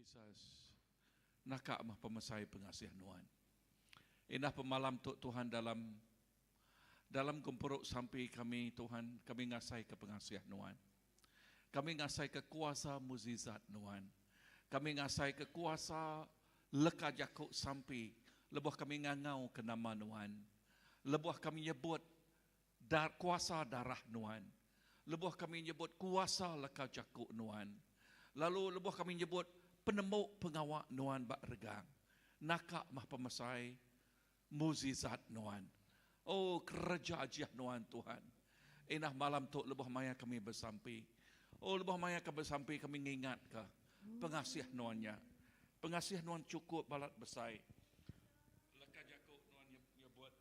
Jesus, nakak mah pemasai pengasih Nuhan. Inah pemalam Tuhan dalam kumpuruk sampai kami Tuhan, kami ngasai ke pengasihan Nuhan. Kami ngasai ke kuasa mukjizat Nuhan. Kami ngasai ke kuasa leka jakuk sampai lebuh kami ngangau ke nama Nuhan. Lebuh kami nyebut kuasa darah Nuhan. Lebuh kami nyebut kuasa leka jakuk Nuhan. Lalu lebuh kami nyebut penemuk pengawak Nuhan bak regang. Nakak mah pemasai mukjizat Nuhan. Oh, kerja ajiah Nuhan Tuhan. Inah malam tu lebuh maya kami bersampai. Oh, lebuh maya kami bersampai kami ngingat ke pengasih Nuhannya. Pengasih Nuhan cukup balat besai. Leka jakuk Nuhan nyebut.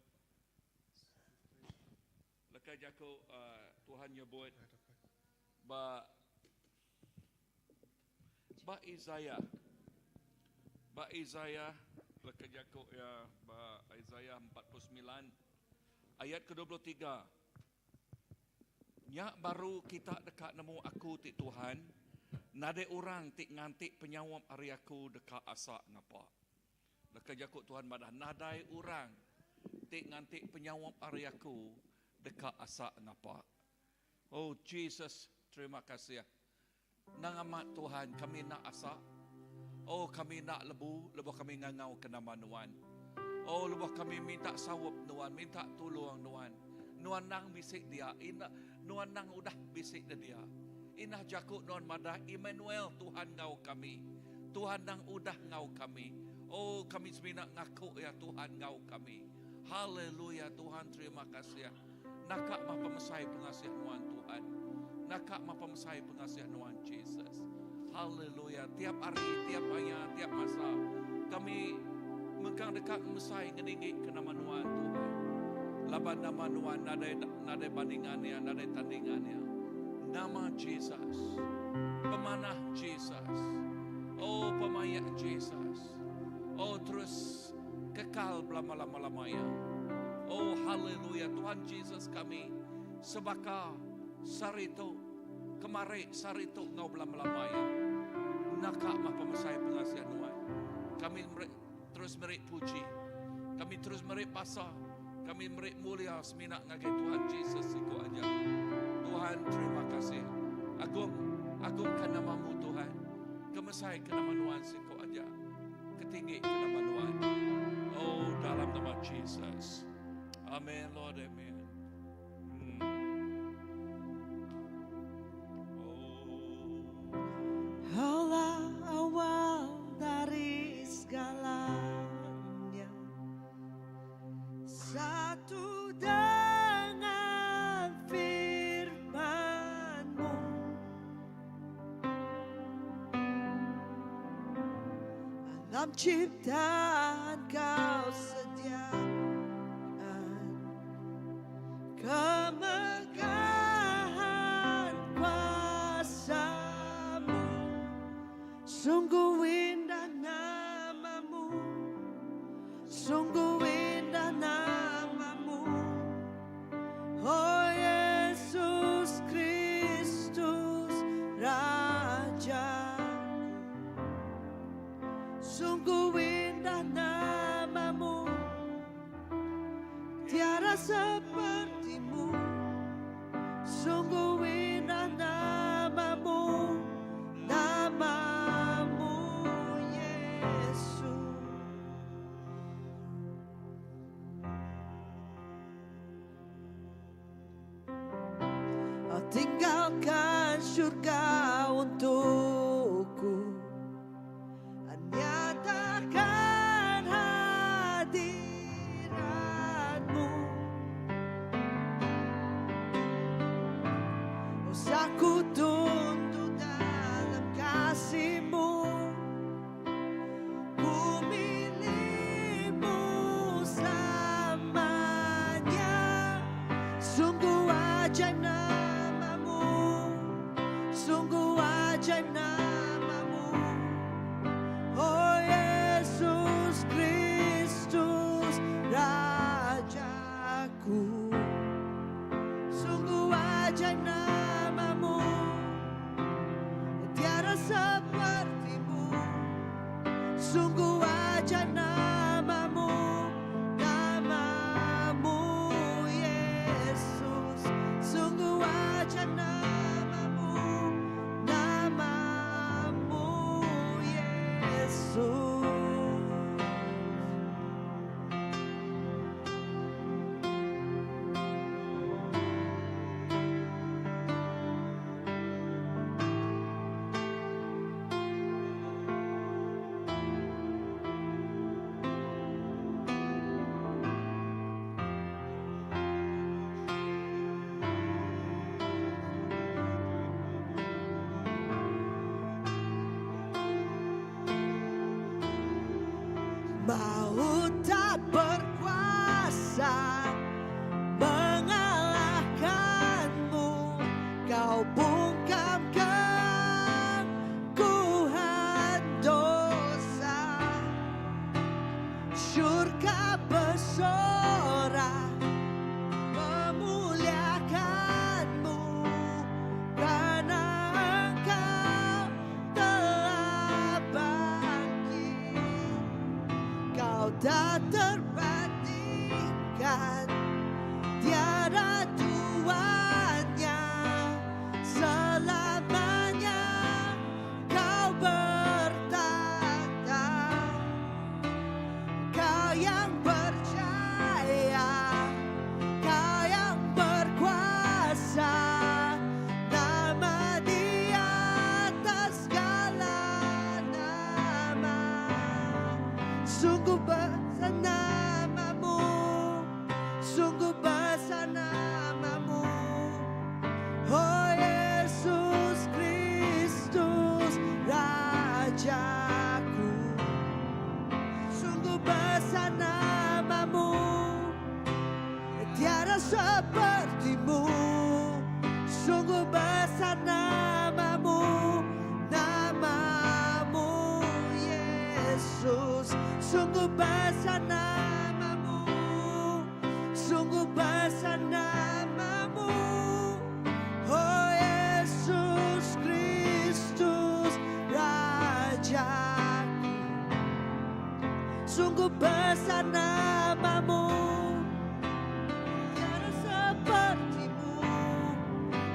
Leka jakuk Tuhan nyebut Ba Isaiah leka jakuk ya Ba Isaiah 49 ayat ke-23. Nyak baru kita dekat nemu aku ti Tuhan, nade orang ti ngantik penyawam ari aku dekat asak ngapa. Leka jakuk Tuhan madah nadai orang ti ngantik penyawam ari aku dekat asak ngapa. Oh Jesus, terima kasih. Nang amat Tuhan, kami nak asak. Oh, kami nak lebu kami ngangau ke nama Nuhan. Oh, lebuh kami minta sawap Nuhan, minta tolong Nuhan. Nuhan nang bisik dia, Nuhan nang udah bisik dia. Inah jakuk Nuhan madah Immanuel, Tuhan ngau kami. Tuhan nang udah ngau kami. Oh, kami semina ngaku ya Tuhan ngau kami. Haleluya Tuhan, terima kasih. Nakak mah pemasai pengasih Nuhan Tuhan. Nakak mah pemasai pengasih Nuhan Jesus. Haleluya. Tiap hari, tiap ayat, tiap masa kami mengkang dekat mesai ngedingik ke nama Nuhan Tuhan. Laban nama Nuhan nadai bandingannya, nadai tandingannya. Nama Jesus. Pemanah Jesus. Oh, pemayak Jesus. Oh, terus kekal belama-lama-lamanya. Oh, haleluya Tuhan Jesus kami. Sebaka sarito kemari sarito ngau belama-lamanya. Nakak mah pemasai pengasihan Nuhan. Kami terus merik puji. Kami terus merik pasah. Kami merik mulia seminak ngagai Tuhan Jesus siku aja. Tuhan terima kasih. Agungkan namamu Tuhan. Kemasai ke nama Nuhan siku aja. Ketinggi ke nama Nuhan. Oh, dalam nama Jesus. Amin Lord, amin. Kaulah awal dari segalanya, satu dengan firman-Mu. Alam ciptaan Kau sediakan, kemegahan kuasa-Mu. Sungguh indah namamu, sungguh indah namamu, oh Yesus Kristus Rajaku. Sungguh indah namamu, tiada sepertimu. Sungguh indah namamu, namamu Yesus. Kau tinggalkan surga untukku, nyatakan hadirat-Mu. Aku tunduk dalam kasih-Mu, ku milik-Mu selamanya. Sungguh ajaib namamu, sungguh ajaib namamu, oh Yesus Kristus Rajaku. Sungguh ajaib namamu, tiada sepertimu. sungguh ajaib namamu, namamu Yesus, sungguh ajaib namamu, namamu Yesus. Maut tak berkuasa mengalahkanmu, kau bungkam keangkuhan dosa. Syurga bersorak memuliakanmu, karena engkau telah bangkit. Kau tak terbandingkan, tiada duanya, selamanya kau bertata. Kau yang percaya, kau yang berkuasa, nama di atas segala nama. Sungguh besar namamu, sungguh besar namamu, oh Yesus Kristus Rajaku. Sungguh besar namamu, tiada sepertimu. Sungguh besar namamu, namamu Yesus. Sungguh besar namamu, sungguh besar namamu, oh Yesus Kristus Rajaku. Sungguh besar namamu, tiada sepertimu.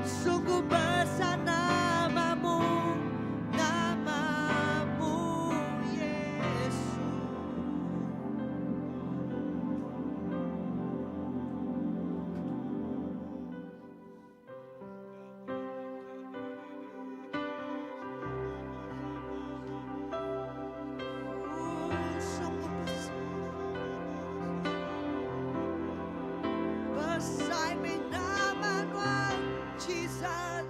Sungguh besar namamu, namamu Yesus. Sungguh besar mi nama Tuhan Jesus.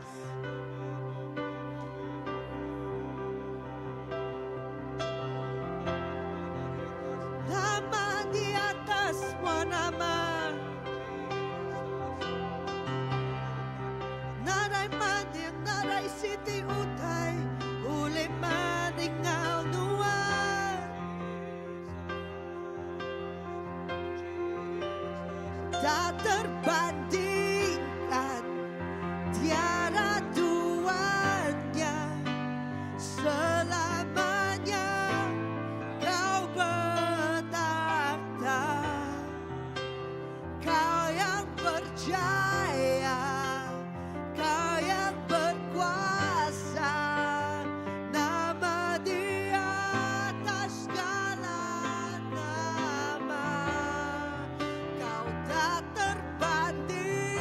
Nama di atas semua nama, nadai manding, nadai siti utai, uli mandingal nuan. Tak terbandingkan, tiada duanya, selamanya kau bertakhta. Kau yang percaya, kau yang berkuasa, nama di atas segala nama. Kau tak terbanding.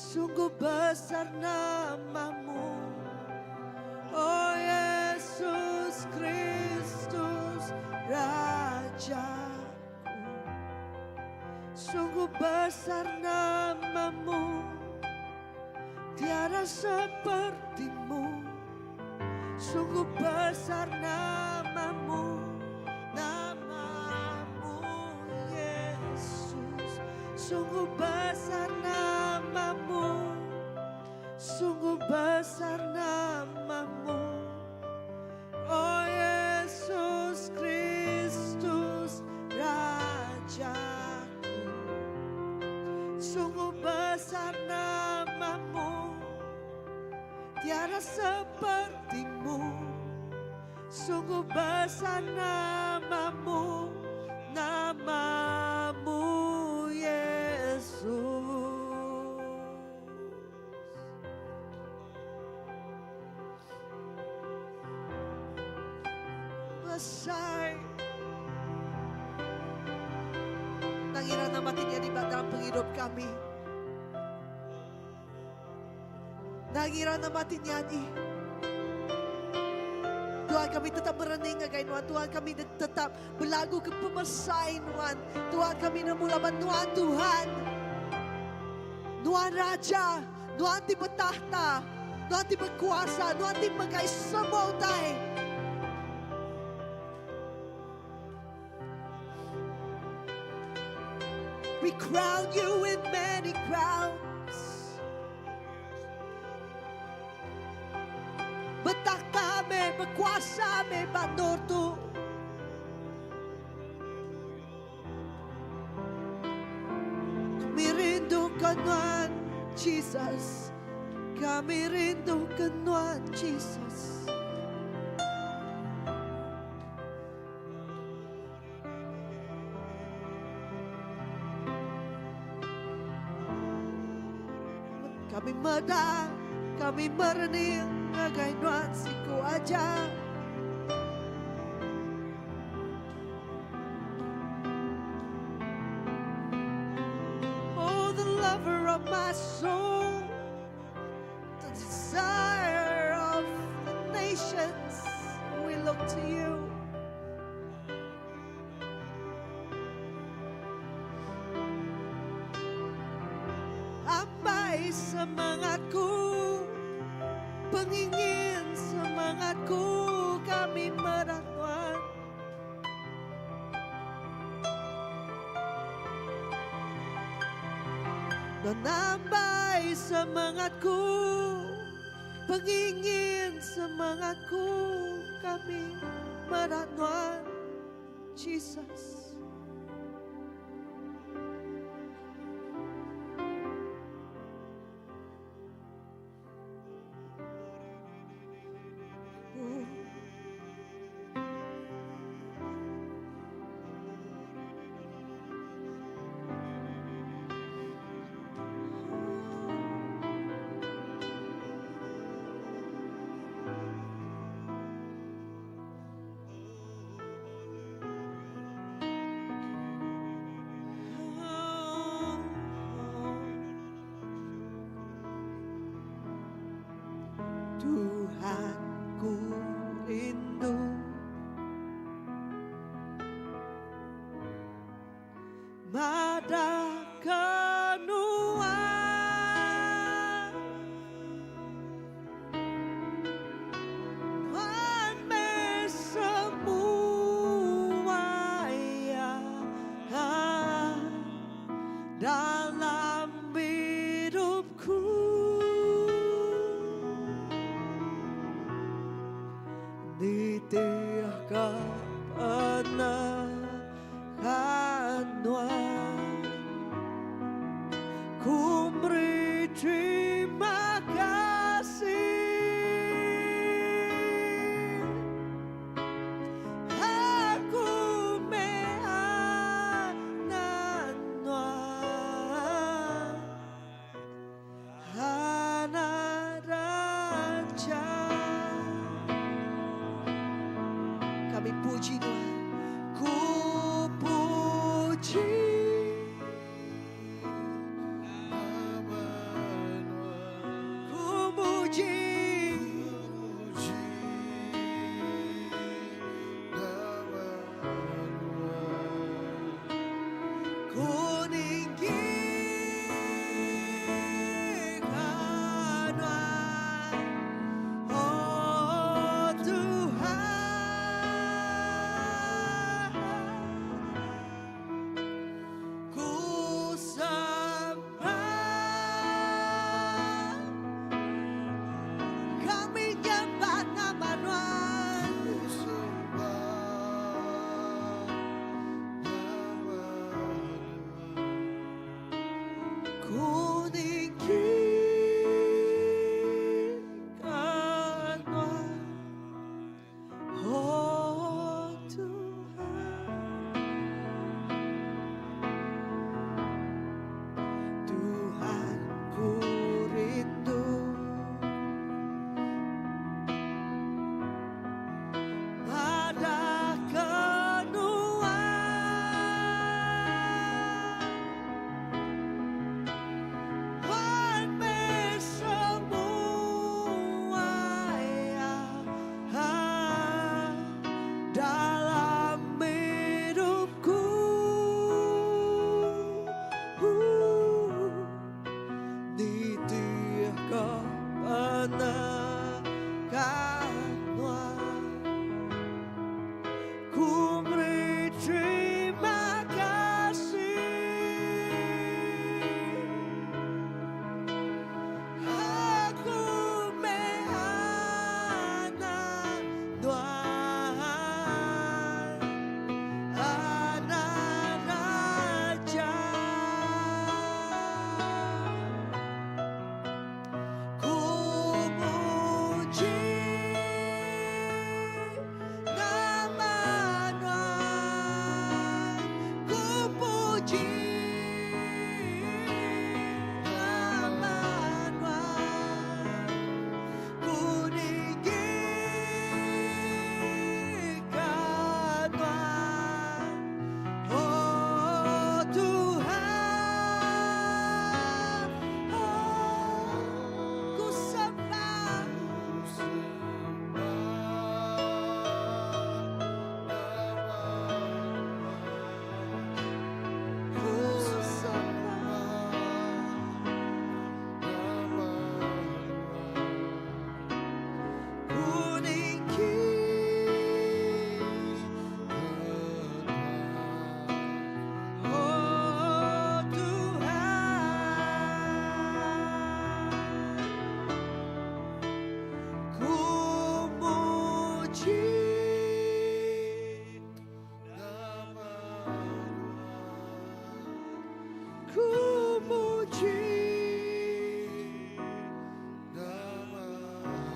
Sungguh besar namamu, oh Yesus Kristus Rajaku. Sungguh besar namamu, tiada sepertimu. Sungguh besar namamu, namamu Yesus. Sungguh besar namamu, sungguh besar namamu, oh Yesus Kristus Rajaku. Sungguh besar namamu, tiada sepertimu. Sungguh besar namamu, namamu Yesus. Besar. Tangiran nama Dia di dalam penghidup kami. Nangiran nama Tinyadi. Tuhan, kami tetap berening ngagai Tuhan. Tuhan, kami tetap berlagu ke pemesain Tuhan. Tuhan, kami namulaban Tuhan Tuhan. Tuhan Raja, Tuhan ti bertahta, Tuhan ti berkuasa, Tuhan ti megai semua utai. We crown you with many crowns. Bertakhta me, berkuasa me, bandortu. Kami rindukan Tuhan Jesus. Kami rindukan Tuhan Jesus. Kami medang, kami merening ngagai Tuhan siku aja. Oh, the lover of my soul, the desire of the nations, we look to you. Ambai semangatku, pengingin semangatku, kami merangkuan. Menambai semangatku, pengingin semangatku, kami merangkuan. Jesus. Tuhan, ku rindu madahkan Tuhan, Tuhan semua ya dalam hidupku. Di tiap kebenaran Tuhan, ku beri terima kasih. Aku meanan Tuhan, anak raja. Kami puji Tuhan, ku puji nama kebenaran. Ku beri terima kasih. Aku anak Tuhan, anak raja. Ku puji nama Tuhan, ku puji nama Tuhan, ku tinggikan Tuhan, oh Tuhan, ku sembah, ku sembah, ku tinggikan, oh Tuhan, ku muji nama Tuhan, ku muji nama Tuhan,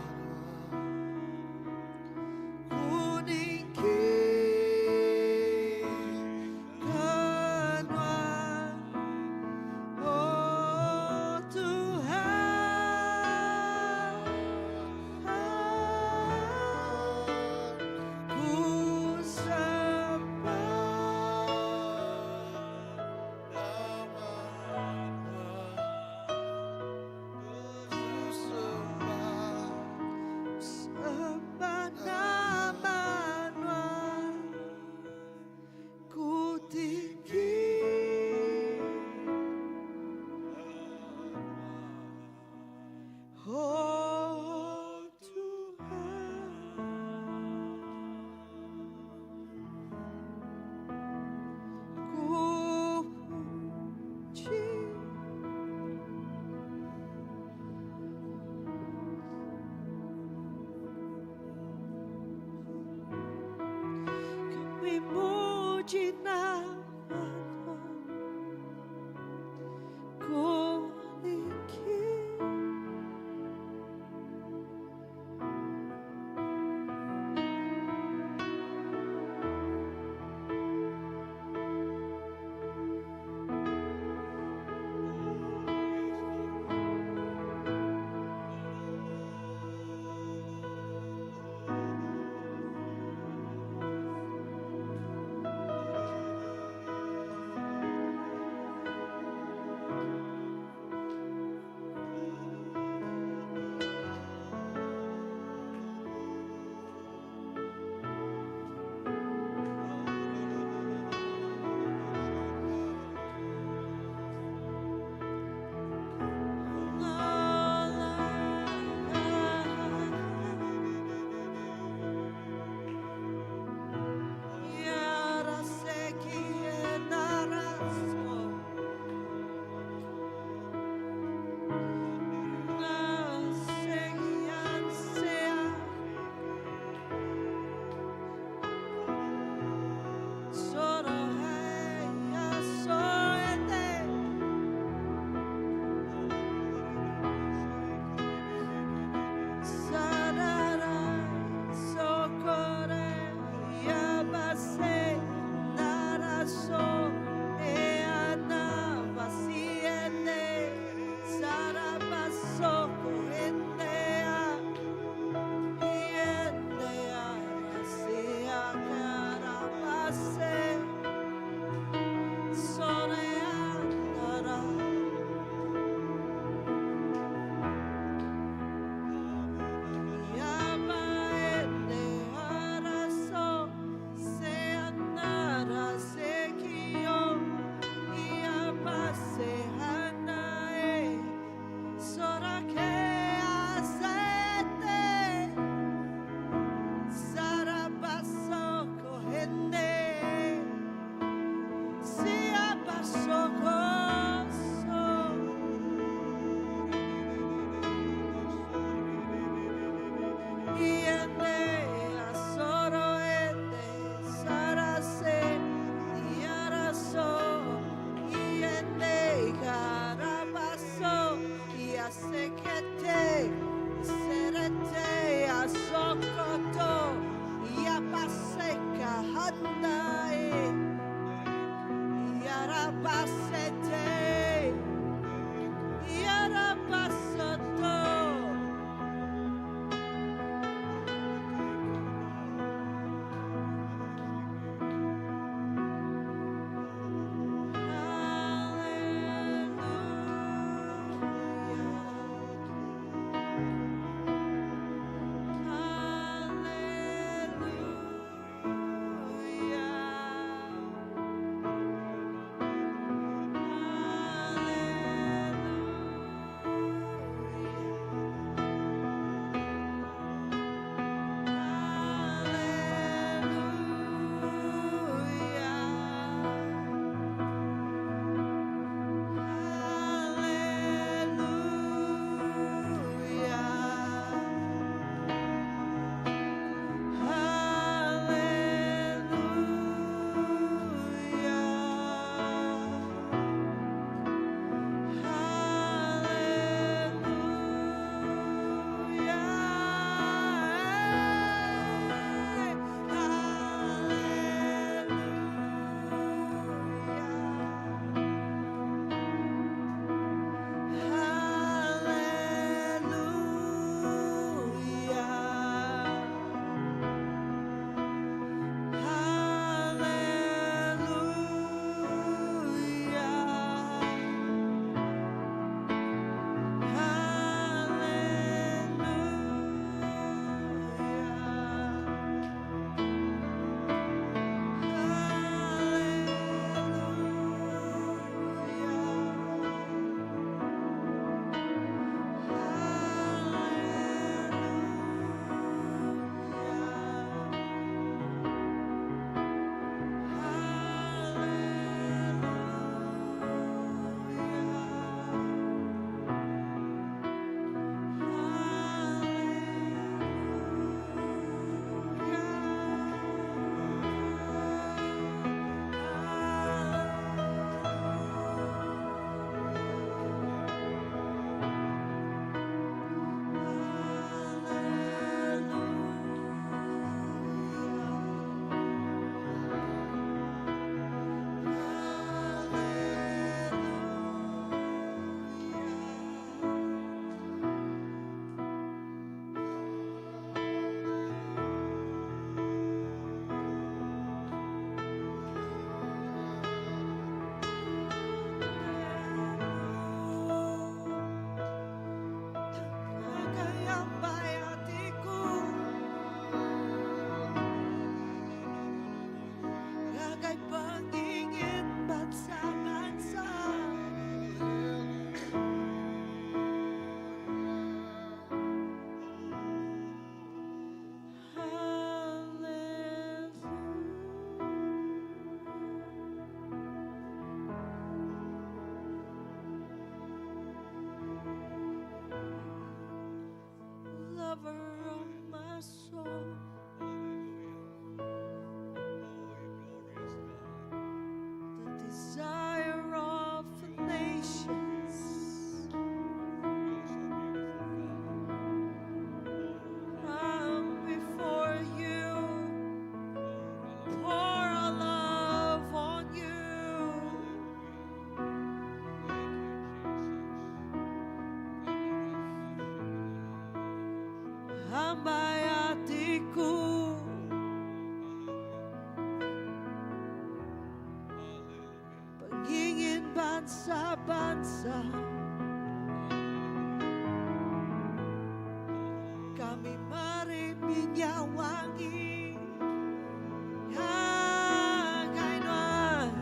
ku tinggikan Tuhan, oh Tuhan, ku sembah nama Tuhan, ku sembah nama Tuhan, ku tinggikan, oh Tuhan, ku puji. Kami muji nama Tuhan, ku tinggikan, Rekete, serete, asokoto, yapaseka handai, yarabasete, yarabasoto. bangsa-bangsa, kami mari minyawangi kainuan.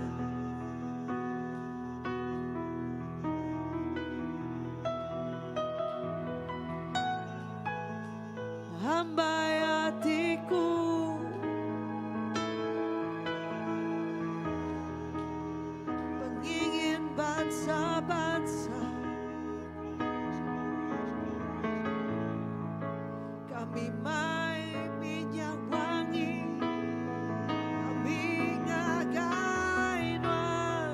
Hambai hatiku, pengingin bangsa-bangsa, kami mai minyak wangi, kami ngagainan.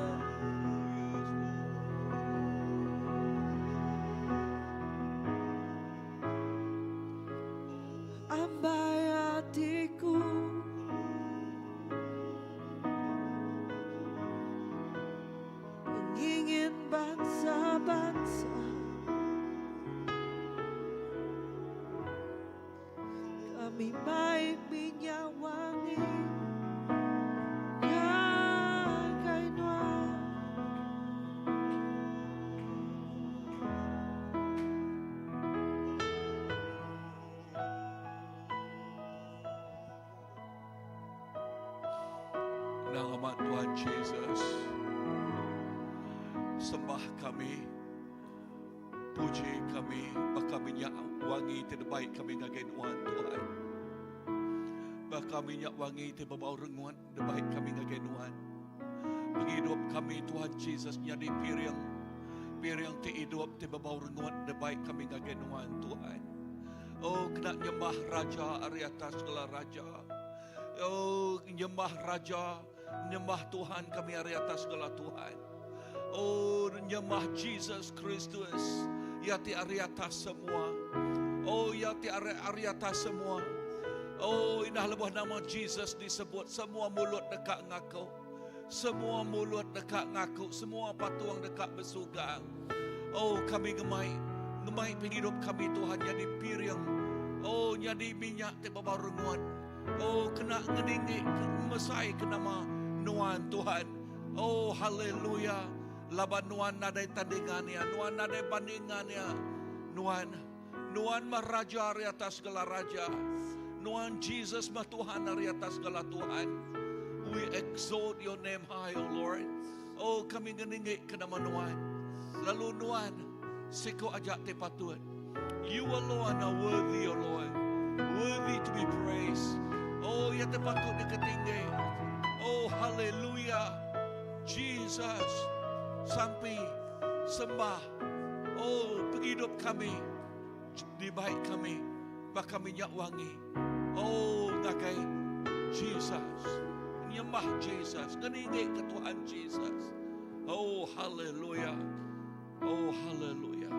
kami may minyak wangi nga kay Noah. Nang Ama Tuhan Jesus, sembah kami, puji kami, baka minyak wangi terbaik kami ngaganuan Tuhan. Baka minyak wangi terbabau renguan terbaik kami ngaganuan. Menghidup kami Tuhan Jesus nyadi piring ti hidup terbabau renguan terbaik kami ngaganuan Tuhan. Oh, kena nyembah Raja ari atas segala Raja. Oh, nyembah Raja, nyembah Tuhan kami hari atas segala Tuhan. Oh, nyembah Jesus Kristus, yati hari atas semua. Oh, yati hari atas semua. Oh, indah lebah nama Jesus disebut, semua mulut dekat ngaku. Semua mulut dekat ngaku, semua patuang dekat bersugang. Oh, kami gemai penghidup kami Tuhan jadi piring. Oh, jadi minyak terbabau renguan. Oh, kena ngeningi mesai ke nama Nuan Tuhan. Oh, haleluya. Laban Nuan nadai tandingannya, Nuan nadai bandingannya. Nuan mah raja hari atas segala raja. Nuan Jesus mah Tuhan hari atas segala Tuhan. We exalt your name high, O Lord. Oh, kami ngeningi ke nama Nuan. Lalu Nuan, siko ajak te patut. You alone are worthy, O Lord. Worthy to be praised. Oh, ya terpatut diketinggi. Oh, haleluya. Jesus, sampai sembah. Oh, penghidup kami, di baik kami, bakal minyak wangi. Oh, ngakai Jesus, nyembah Jesus, keningi ke Tuhan Jesus. Oh, haleluya. Oh, haleluya.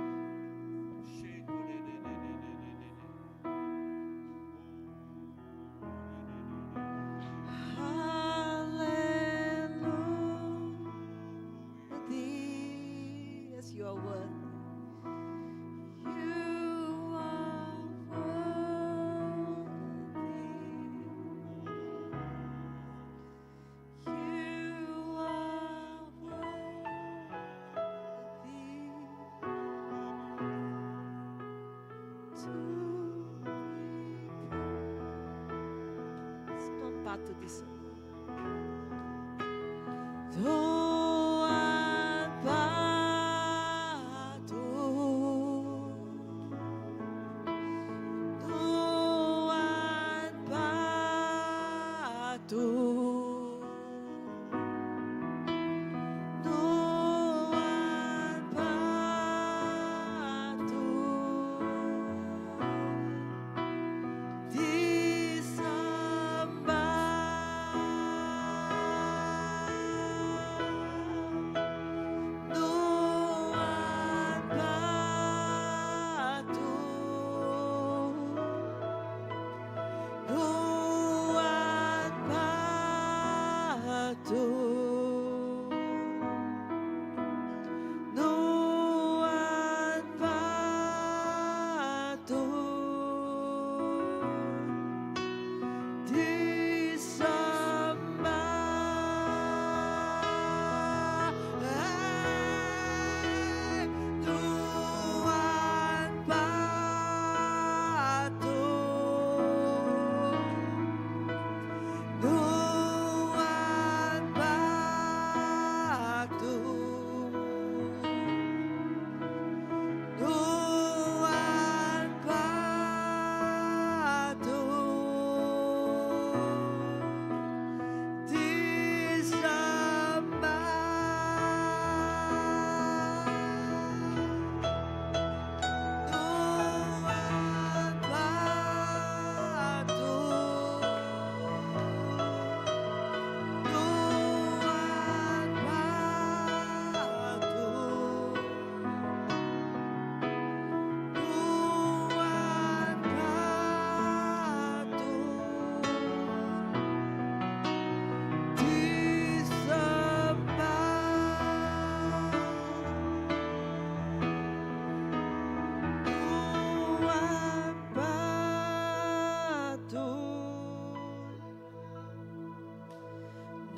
Patut Tuhan patut, Tuhan patut, Tuhan patut disembah.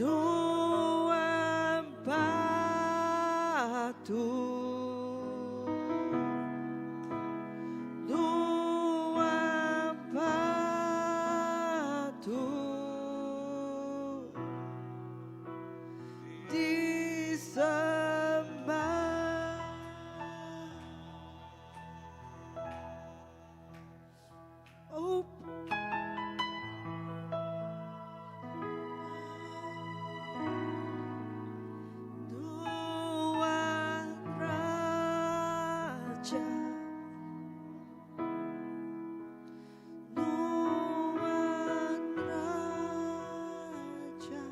no empatu, no empatu, disembah. Oh. Tuhan Raja, Tuhan Raja,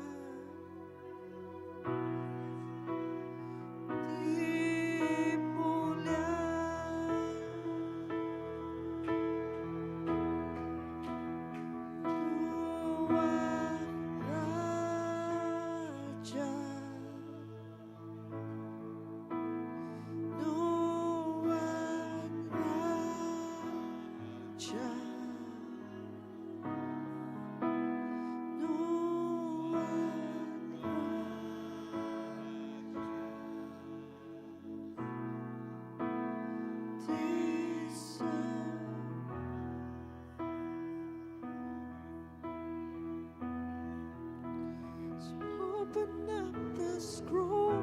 open up the scroll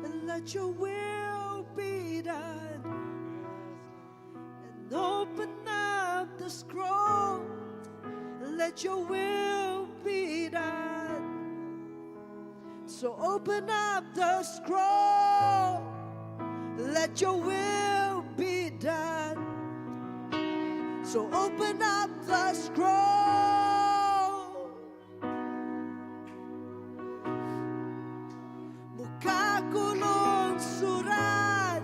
and let your will be done. And open up the scroll and let your will be done. So open up the scroll, let your will be done. So open up the scroll. Muka gulung surat,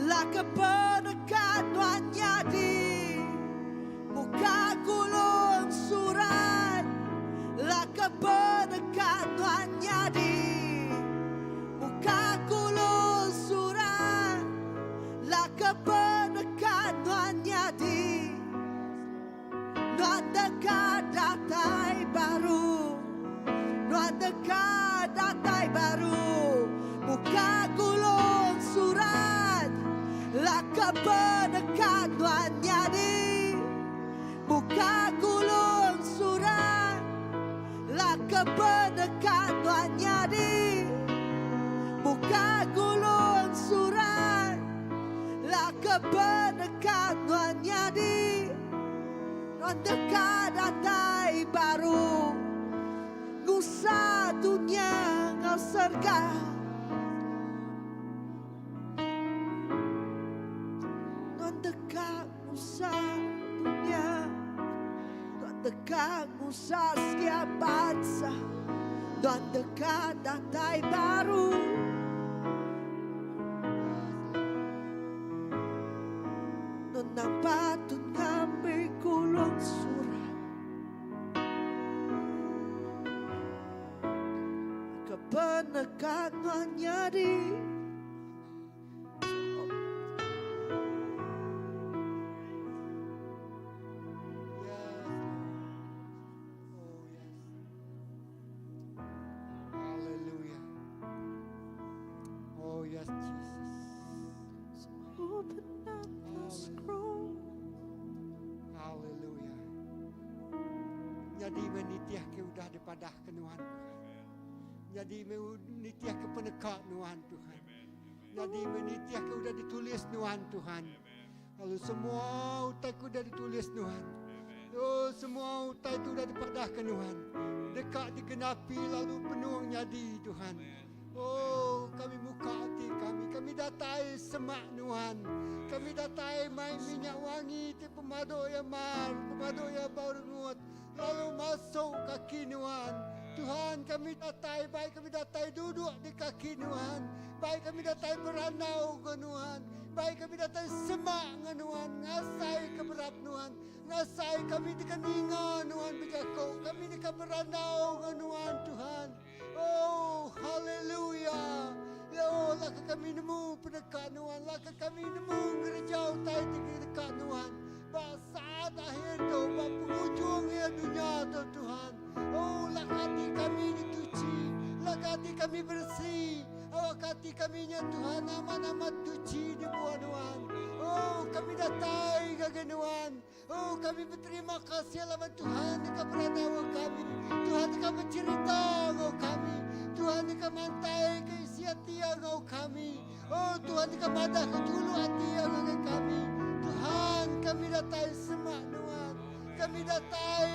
lah kebenaran Tuhan jadi. Muka gulung surat, lah kebenaran Tuhan jadi. Muka gulung surat, lah kebenaran Tuhan jadi. Tuhan dekat datai baru, Tuhan dekat datai baru. Muka gulung surat, lah kebenaran Tuhan jadi. Muka gulung surat, lah kebenaran Tuhan jadi. Muka gulung surat, lah kebenaran Tuhan jadi. Tuhan dekat datai baru, nusa dunia ngau serga. Tuhan dekat nusa dunia, Tuhan dekat nusa setiap bangsa. Tuhan dekat datai baru. Tuhan nampak Tuhan ngambil gulung surat, kebenaran Tuhan jadi. Hallelujah. Oh yes, Jesus. Open up the scroll. Hallelujah. Jadi menitiah ke udah dipadah ke Tuhan. Jadi menitiah ke penekat Tuhan Tuhan. Jadi menitiah ke udah ditulis Tuhan Tuhan. Lalu semua utai ku udah ditulis Tuhan. Oh semua utai itu udah dipadah ke Tuhan. Dekat digenapi lalu penuh jadi Tuhan. Oh kami muka hati kami datai semak Tuhan. Kami datai main minyak wangi ti pemado yang mar, pemado yang baru ngut. Lalu masuk kaki Tuhan. Tuhan kami datai baik kami datai duduk di kaki Tuhan. Baik kami datai beranau ke Tuhan. Baik kami datai semak ke Tuhan. Ngasai keberap Tuhan. Ngasai kami di keningan Tuhan berjakau. Kami di beranau ke Tuhan Tuhan. Oh haleluya. Ya oh laka kami nemu pendekat Tuhan. Laka kami nemu gereja utai tinggi dekat Tuhan. Saat akhir tu, penghujung dunia tu Tuhan. Oh laka hati kami itu hati kaminya Tuhan, nama-nama suci di bawah Tuhan. Oh, kami datai kaganuan. Oh, kami berterima kasih lawan Tuhan dekat peradawa kami. Tuhan dekat bercerita ngau kami. Tuhan dekat mantai ke isi hati ngau kami. Oh, Tuhan dekat madah ke julu hati ngau kami. Tuhan, kami datai semak Tuhan. Kami datai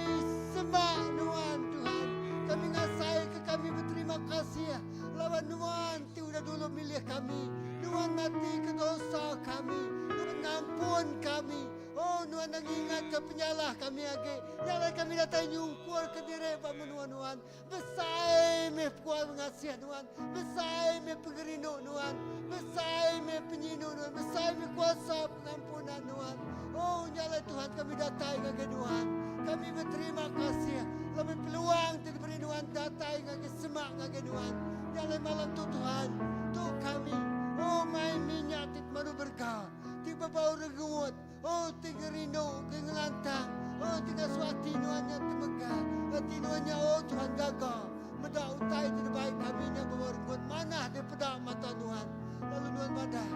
semak Tuhan, Tuhan. Kami ngasai ke kami berterima kasih lawan Tuhan ti udah dulu milih kami. Tuhan mati ke dosa kami. Tuhan ngampun kami. Oh, Tuhan mengingat ke penyalah kami age. Jangan kami datang nyungkur ke diri Tuhan. Besai me kuat mengasihi Tuhan. Besai me pengerino Tuhan. Besai me penyinu Tuhan. Besai me kuasa pengampunan Tuhan. Oh, nyala Tuhan kami datang ke Tuhan. Kami berterima kasih. Lebih peluang diberi Tuhan datang ke semak ke Tuhan. Nyala malam tu Tuhan. Tu kami. Oh, main minyak tit maru berkah. Tiba bau regut. Oh, tiga rindu kengelantang. Oh, tiga suati nuannya temegah. Hati nuannya oh Tuhan gagal. Medak utai tidak baik kami nya bawa regut. Mana dia pedak mata Tuhan. Lalu Tuhan madah.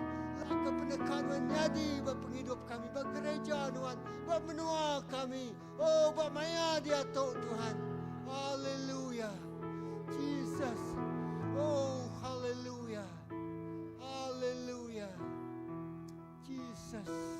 Laka penekan Tuhan jadi buat penghidup kami. Buat gereja Tuhan. Buat menua kami. Oh, buat maya dia tok Tuhan. Haleluya. Jesus. Oh, haleluya. Haleluya. Jesus. Haleluya.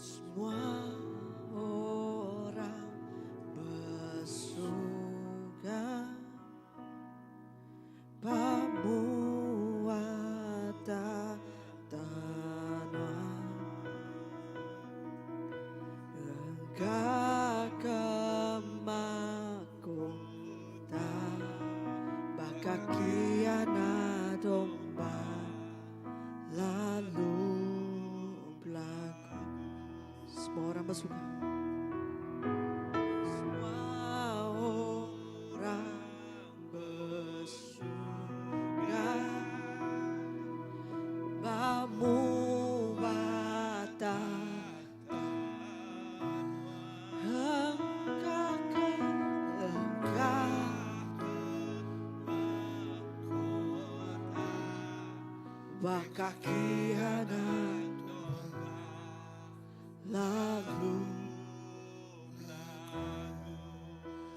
Semua orang bersuka pemuata tanah engkau kemakota bakaki anak domba lalu semua orang bersuka. Semua orang bersuka memuata bakaki anak lalu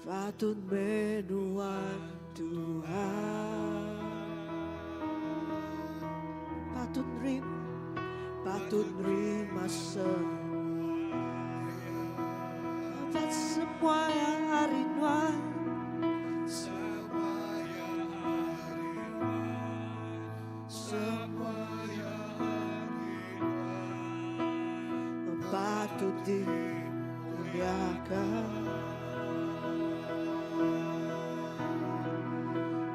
patut menuan Tuhan, patut nerima semua yang hari nuan, semua yang patut dimuliakan,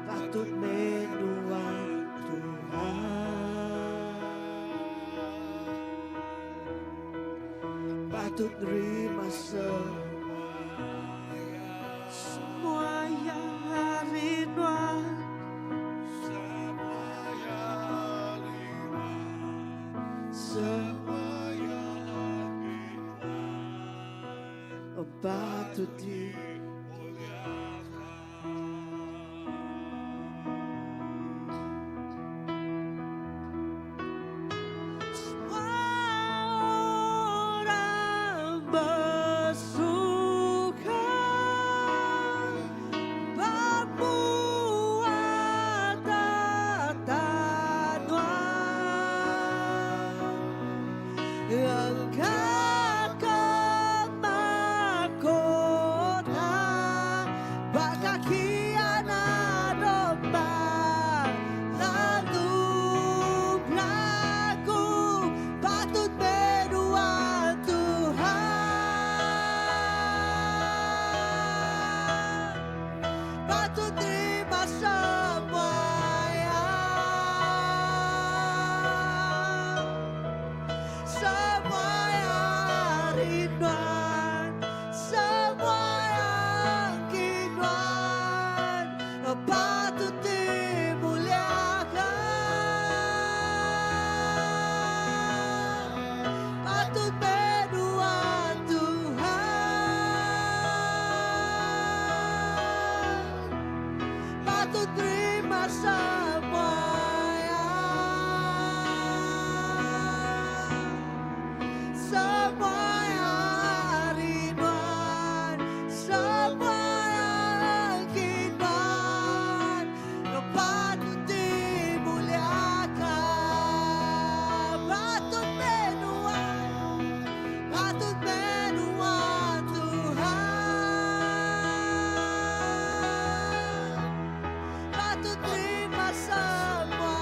patut menuan Tuhan, patut terima semua yang hari nuan, semua patut orang bersuka berbuat tatanuan angkat ke mahkota bakaki anak domba lalu berlaku patut berdoa Tuhan patut terima semua semua yang rinduan, semua yang kinuan, patut dimuliakan, patut berdoa Tuhan, patut terima semua semua yang rinduan, semua yang kinuan, patut dimuliakan, patut berdoa Tuhan, patut terima semua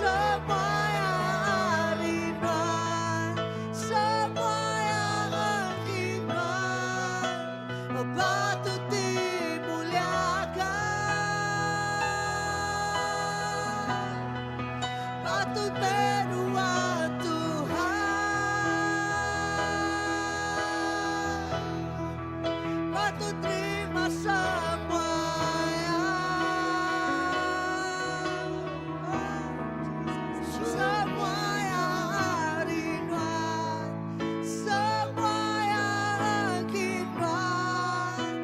semua yang rinduan, semua yang kinuan, patut dimuliakan, patut berdoa Tuhan, patut terima semua semua yang rinduan, semua yang kinuan,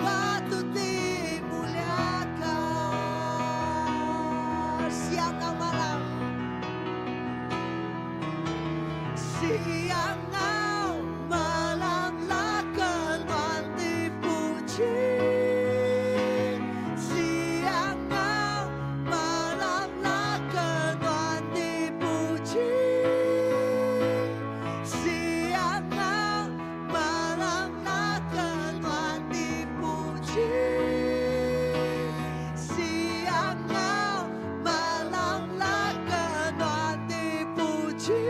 patut dimuliakan. Siang dan malam, siang dan malamlah Tuhan dipuji. Siang dan malamlah Tuhan dipuji. Siang dan malamlah Tuhan dipuji. Siang dan malamlah Tuhan dipuji.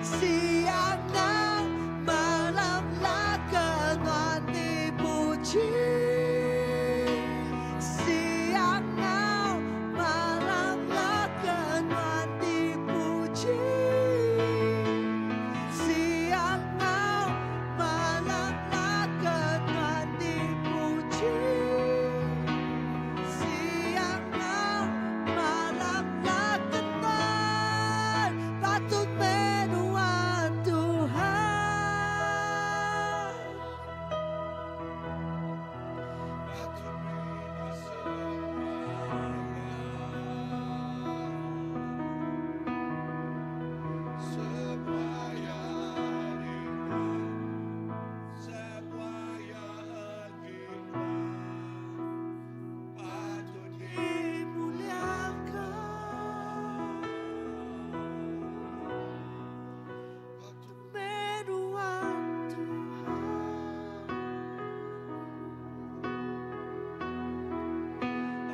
Siang dan malamlah Tuhan dipuji. Siang dan malamlah Tuhan dipuji. Siang dan malamlah Tuhan dipuji. Siang dan malamlah Tuhan patut berdoa Tuhan.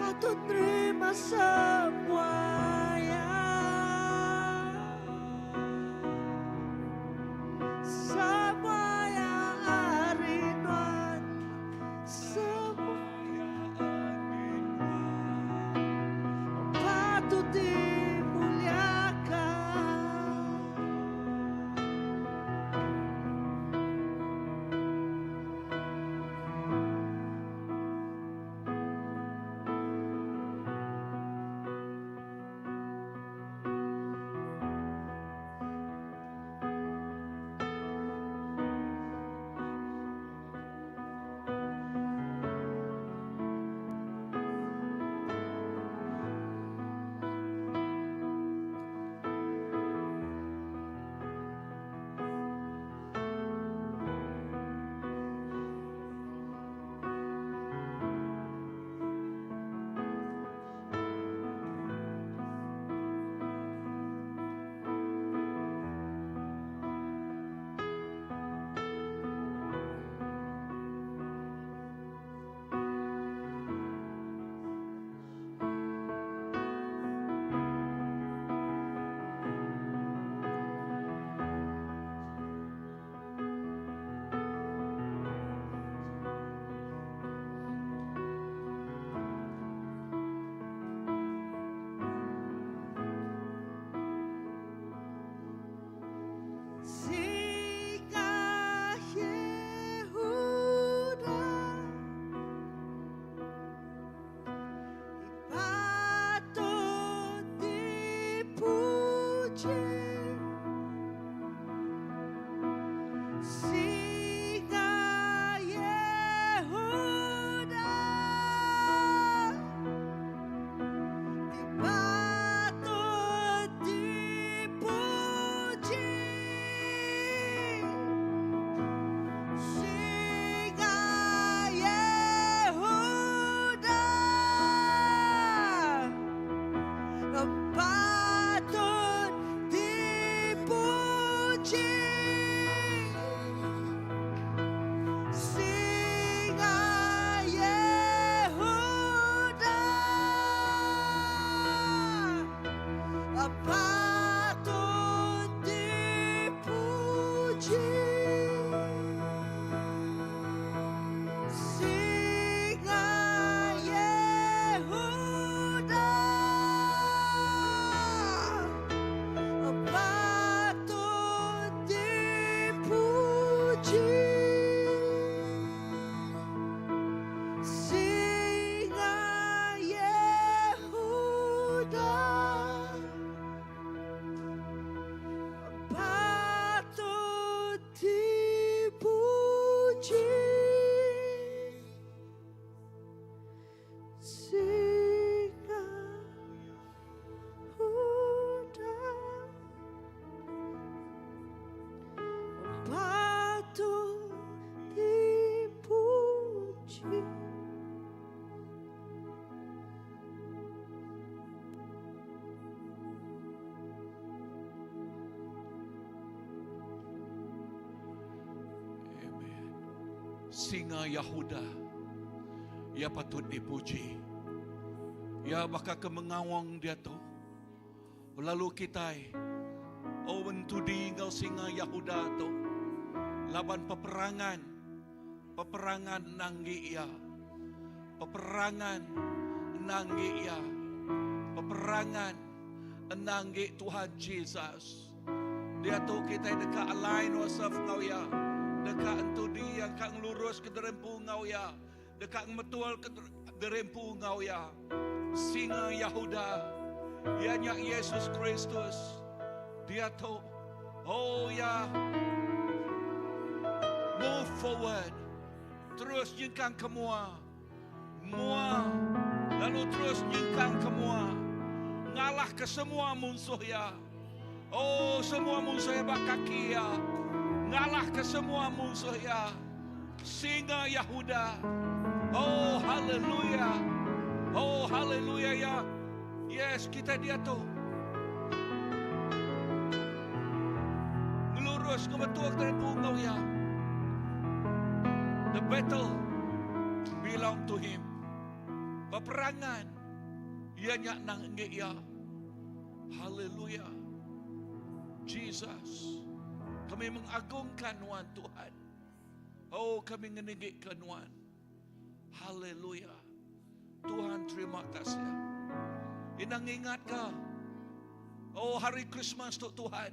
Patut terima semuanya, semua yang rinduan, semua patut dimuliakan. Singa Yehuda patut dipuji. Singa Yehuda patut dipuji. Singa Yehuda patut dipuji. Singa Yehuda patut dipuji. Singa Yehuda patut dipuji. Singa Yehuda patut dipuji. Amen. Singa Yehuda, ia patut dipuji. Ia bakal kemengawang dia tu. Lalu kita, oh mentudi engkau singa Yehuda tu, laban peperangan nanggi ia, peperangan nanggi ia, peperangan nanggi Tuhan Yesus. Dia tu kita dekat align wasaf ngau ya, dekat entudi yang kang lurus ke derempu ngau ya, dekat metual ke derempu ngau ya. Singa Yehuda, ianya Yesus Kristus. Dia tu, oh ya, move forward, terus jengkang ke mua, lalu terus jengkang ke mua, ngalah ke semua musuh ya. Oh semua musuh ya kaki ya, ngalah ke semua musuh ya. Singa Yehuda, oh haleluya, oh haleluya ya. Yes, kita dia tu. Ngelurus ke betul terhadap engkau ya. The battle belong to him. Peperangan ianya nang ya. Haleluya. Jesus, kami mengagungkan Tuhan Tuhan. Oh, kami meninggikan Tuhan. Haleluya. Tuhan terima kasih. Inang ingat ka. Oh, hari Christmas tu Tuhan.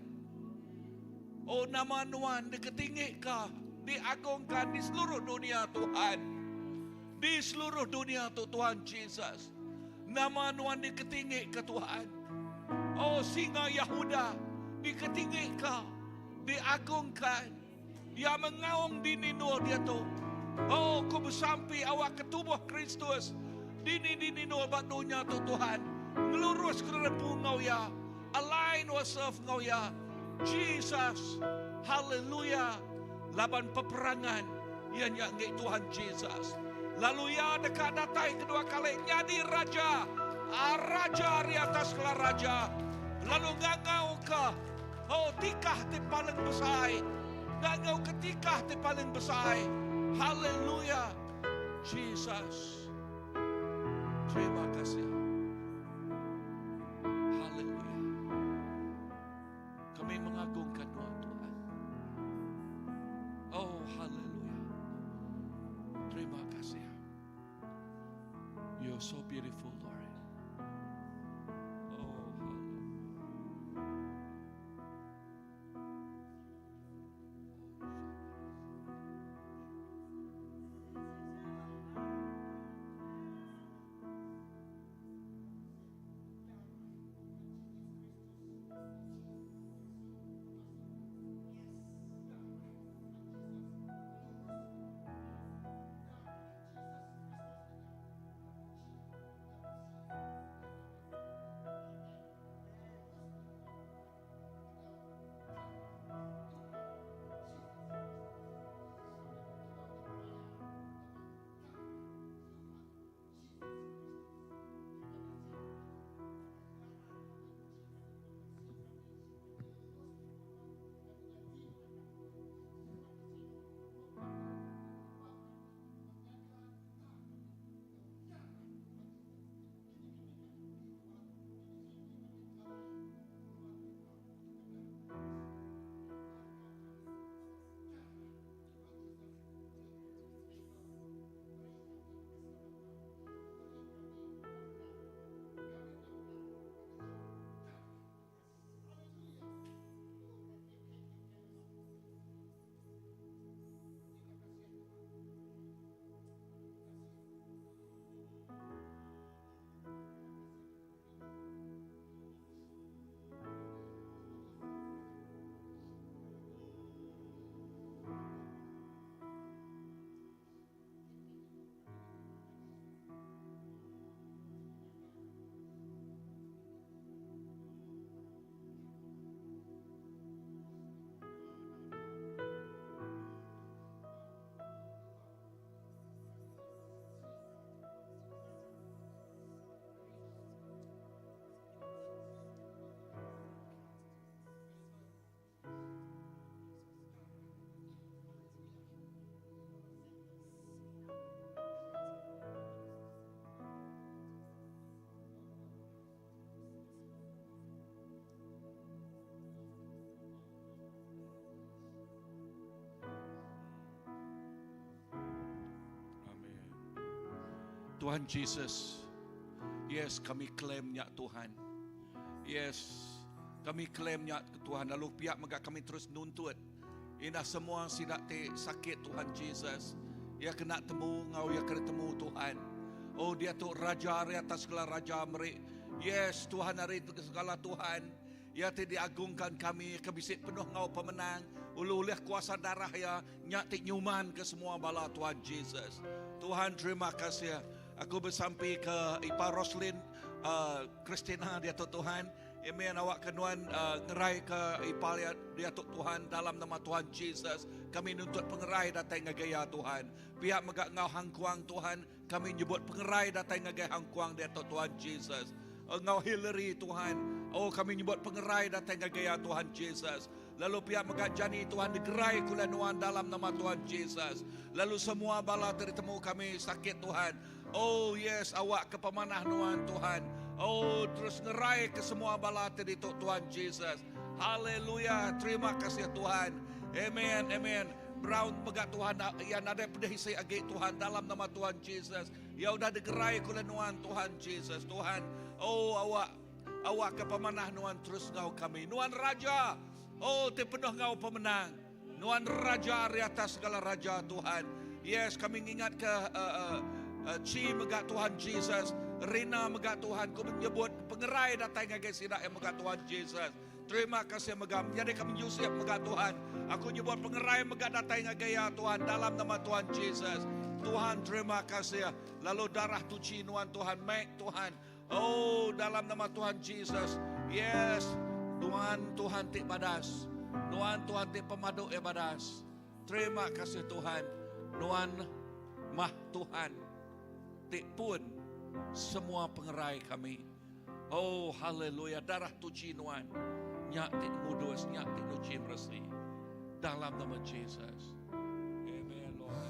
Oh, nama Tuhan diketinggi ka, diagungkan di seluruh dunia Tuhan. Di seluruh dunia tu Tuhan Yesus. Nama Tuhan diketinggi ke Tuhan. Oh, singa Yehuda diketinggi ka, diagungkan. Ia mengaung di nino dia tu. Oh, ku bersampi awak ketubuh Kristus. Dini nino batunya tu Tuhan. Ngelurus ke rempu ngau ya. Align wasaf ngau ya. Jesus. Haleluya. Laban peperangan. Ia nyanyi Tuhan Jesus. Lalu ia dekat datai kedua kali. Jadi raja. Raja di atas kelar raja. Lalu ngangau ke. Oh, tikah ti paling besar. Ngangau ketikah ti paling besar. Haleluya. Jesus. Terima kasih. Haleluya. Kami mengagungkan Tuhan. Oh, haleluya. Terima kasih. You're so beautiful, Lord. Oh, haleluya. Tuhan Jesus, yes, kami klaimnya Tuhan. Yes, kami klaimnya Tuhan. Lalu pihak megak kami terus nuntut. Ina semua sidak te sakit Tuhan Jesus. Ya kena temu ngau, ya kena temu Tuhan. Oh, dia tu raja hari atas segala raja merik. Yes, Tuhan hari itu segala Tuhan. Ya te diagungkan kami, kebisik penuh ngau pemenang. Ulu-ulih kuasa darah ya nyak te nyuman ke semua bala Tuhan Jesus. Tuhan terima kasih. Aku bersampai ke Ipa Roslin Christina dia tu Tuhan. Amen. Awak kenuan ngerai ke Ipa dia tu Tuhan dalam nama Tuhan Jesus. Kami nuntut pengerai datang ngagaya Tuhan. Pihak megak ngau hangkuang Tuhan. Kami nyebut pengerai datang ngagaya hangkuang dia tu Tuhan Jesus. Ngau Hillary Tuhan. Oh, kami nyebut pengerai datang ngagaya Tuhan Jesus. Lalu pihak megak jani Tuhan digerai kulanuan dalam nama Tuhan Jesus. Lalu semua bala tertemu kami sakit Tuhan. Oh yes, awak ke pemanah nuan Tuhan. Oh, terus ngerai ke semua bala tadi Tuhan Jesus. Haleluya, terima kasih Tuhan. Amen, amen. Brown megak Tuhan yang ada pedihisi agi Tuhan dalam nama Tuhan Jesus. Ya udah digerai kulanuan Tuhan Jesus. Tuhan, oh awak ke pemanah nuan terus ngau kami. Nuan Raja, oh te penuh ngau pemenang. Nuan Raja di atas segala raja Tuhan. Yes, kami ingat ke Ci megak Tuhan Jesus, Rina megak Tuhan, ku menyebut pengerai datang ngagai sidak yang megak Tuhan Jesus. Terima kasih megam. Jadi kami Yusuf megak Tuhan. Aku nyebut pengerai megak datang ngagai ya Tuhan dalam nama Tuhan Jesus. Tuhan terima kasih. Lalu darah tuci nuan Tuhan, mek Tuhan. Oh, dalam nama Tuhan Jesus. Yes, Tuhan tik badas. Tuhan tik pemaduk ya badas. Terima kasih Tuhan. Nuan mah Tuhan. Tik pun semua pengerai kami. Oh haleluya, darah tuci nuan. Nyak tik ngudus, nyak tik nuci meresi. Dalam nama Jesus. Amen Lord.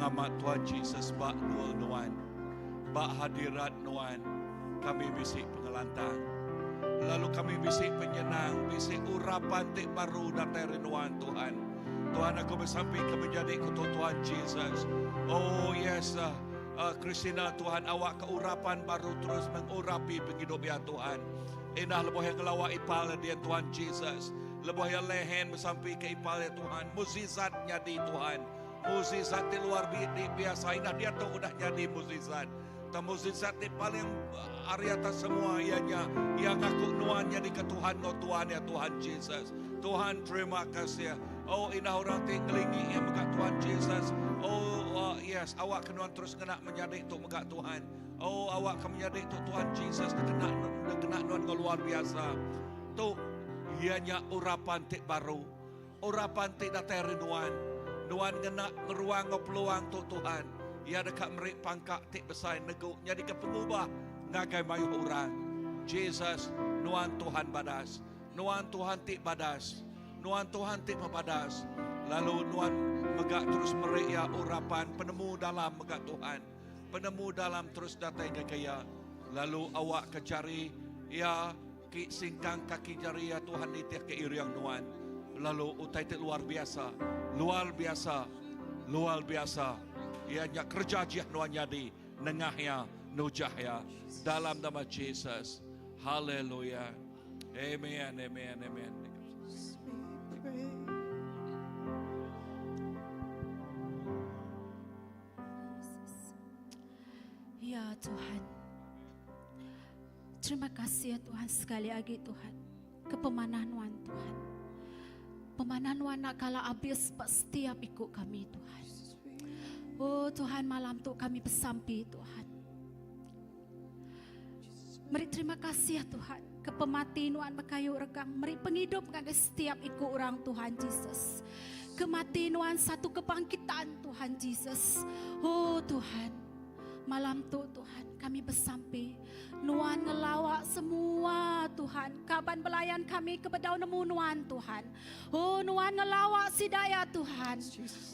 Amat Tuhan Jesus bak nul nuan, bak hadirat nuan, kami bisik pengelantang, lalu kami bisik penyenang, bisik urapan tik baru datang nuan Tuhan. Tuhan aku bersampai ke menjadi kutuk Tuhan Jesus. Oh yes, Christina Tuhan, awak ke urapan baru terus mengurapi penghidup ya Tuhan. Indah lebih yang ngelawak ipal dia Tuhan Jesus, lebih yang lehen bersampai ke ipal ya Tuhan, mukjizatnya di Tuhan. Mukjizat di luar biasa, indah dia tu udah jadi mukjizat. Kata mukjizat ni paling area atas semua ianya yang aku nuannya di ketuhan kau Tuhan ya Tuhan Jesus. Tuhan terima kasih. Oh inah orang tinggelingi yang megak Tuhan Jesus. Oh yes awak kenuan terus kena menjadi itu megak Tuhan. Oh awak akan menjadi itu Tuhan Jesus kena nuan kau luar biasa. Tu ianya urapan tik baru. Urapan tik datang nuan. Nuan kena ngeruang kau peluang tu Tuhan. Ia dekat merik pangkak tik besar neguk jadi ke pengubah ngagai mayu orang. Jesus nuan Tuhan badas. Nuan Tuhan tik badas. Nuan Tuhan tik badas. Lalu nuan megak terus merik ya urapan penemu dalam megak Tuhan. Penemu dalam terus datang ke kaya. Lalu awak kecari ya ki singkang kaki jari ya Tuhan nitiak ke iriang nuan. Lalu utai tik luar biasa. Luar biasa. Luar biasa. Ianya kerja jih nuan jadi nengahnya nujahya dalam nama Jesus. Haleluya. Amen, amen, amen. Ya Tuhan, terima kasih ya Tuhan sekali lagi Tuhan, kepemanahan Tuhan. Pemanahan nak kala habis setiap ikut kami Tuhan. Oh Tuhan malam tu kami bersampi Tuhan. Mari terima kasih ya Tuhan. Kepematian makayu rekang. Mari penghidup kami setiap ikut orang Tuhan Yesus. Kematian satu kebangkitan Tuhan Yesus. Oh Tuhan. Malam tu Tuhan kami bersampai. Nuan ngelawak semua Tuhan. Kaban belayan kami kepada nemu Nuan Tuhan. Oh Nuan ngelawak si daya Tuhan.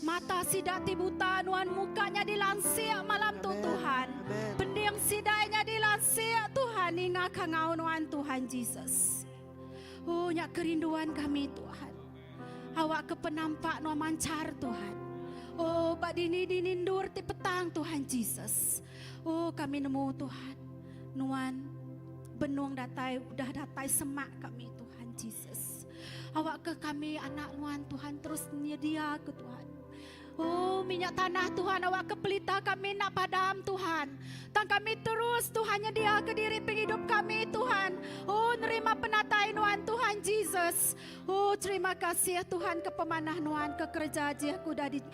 Mata si dati buta Nuan mukanya dilansir malam tu Tuhan. Pendiam si dayanya dilansir Tuhan. Ingat kangau Nuan Tuhan Jesus. Oh nyak kerinduan kami Tuhan. Awak kepenampak Nuan mancar Tuhan. Oh Pak Dini dinindur ti petang Tuhan Jesus. Oh kami nemu Tuhan. Nuan benung datai udah datai semak kami Tuhan Jesus. Awak ke kami anak Nuan Tuhan terus nyedia ke Tuhan. Oh minyak tanah Tuhan awak ke pelita kami nak padam Tuhan. Tang kami terus Tuhan nyedia ke diri penghidup kami Tuhan. Oh nerima penatai Nuan Tuhan Jesus. Oh terima kasih ya Tuhan kepemanah Nuan kekerja aja aku dah di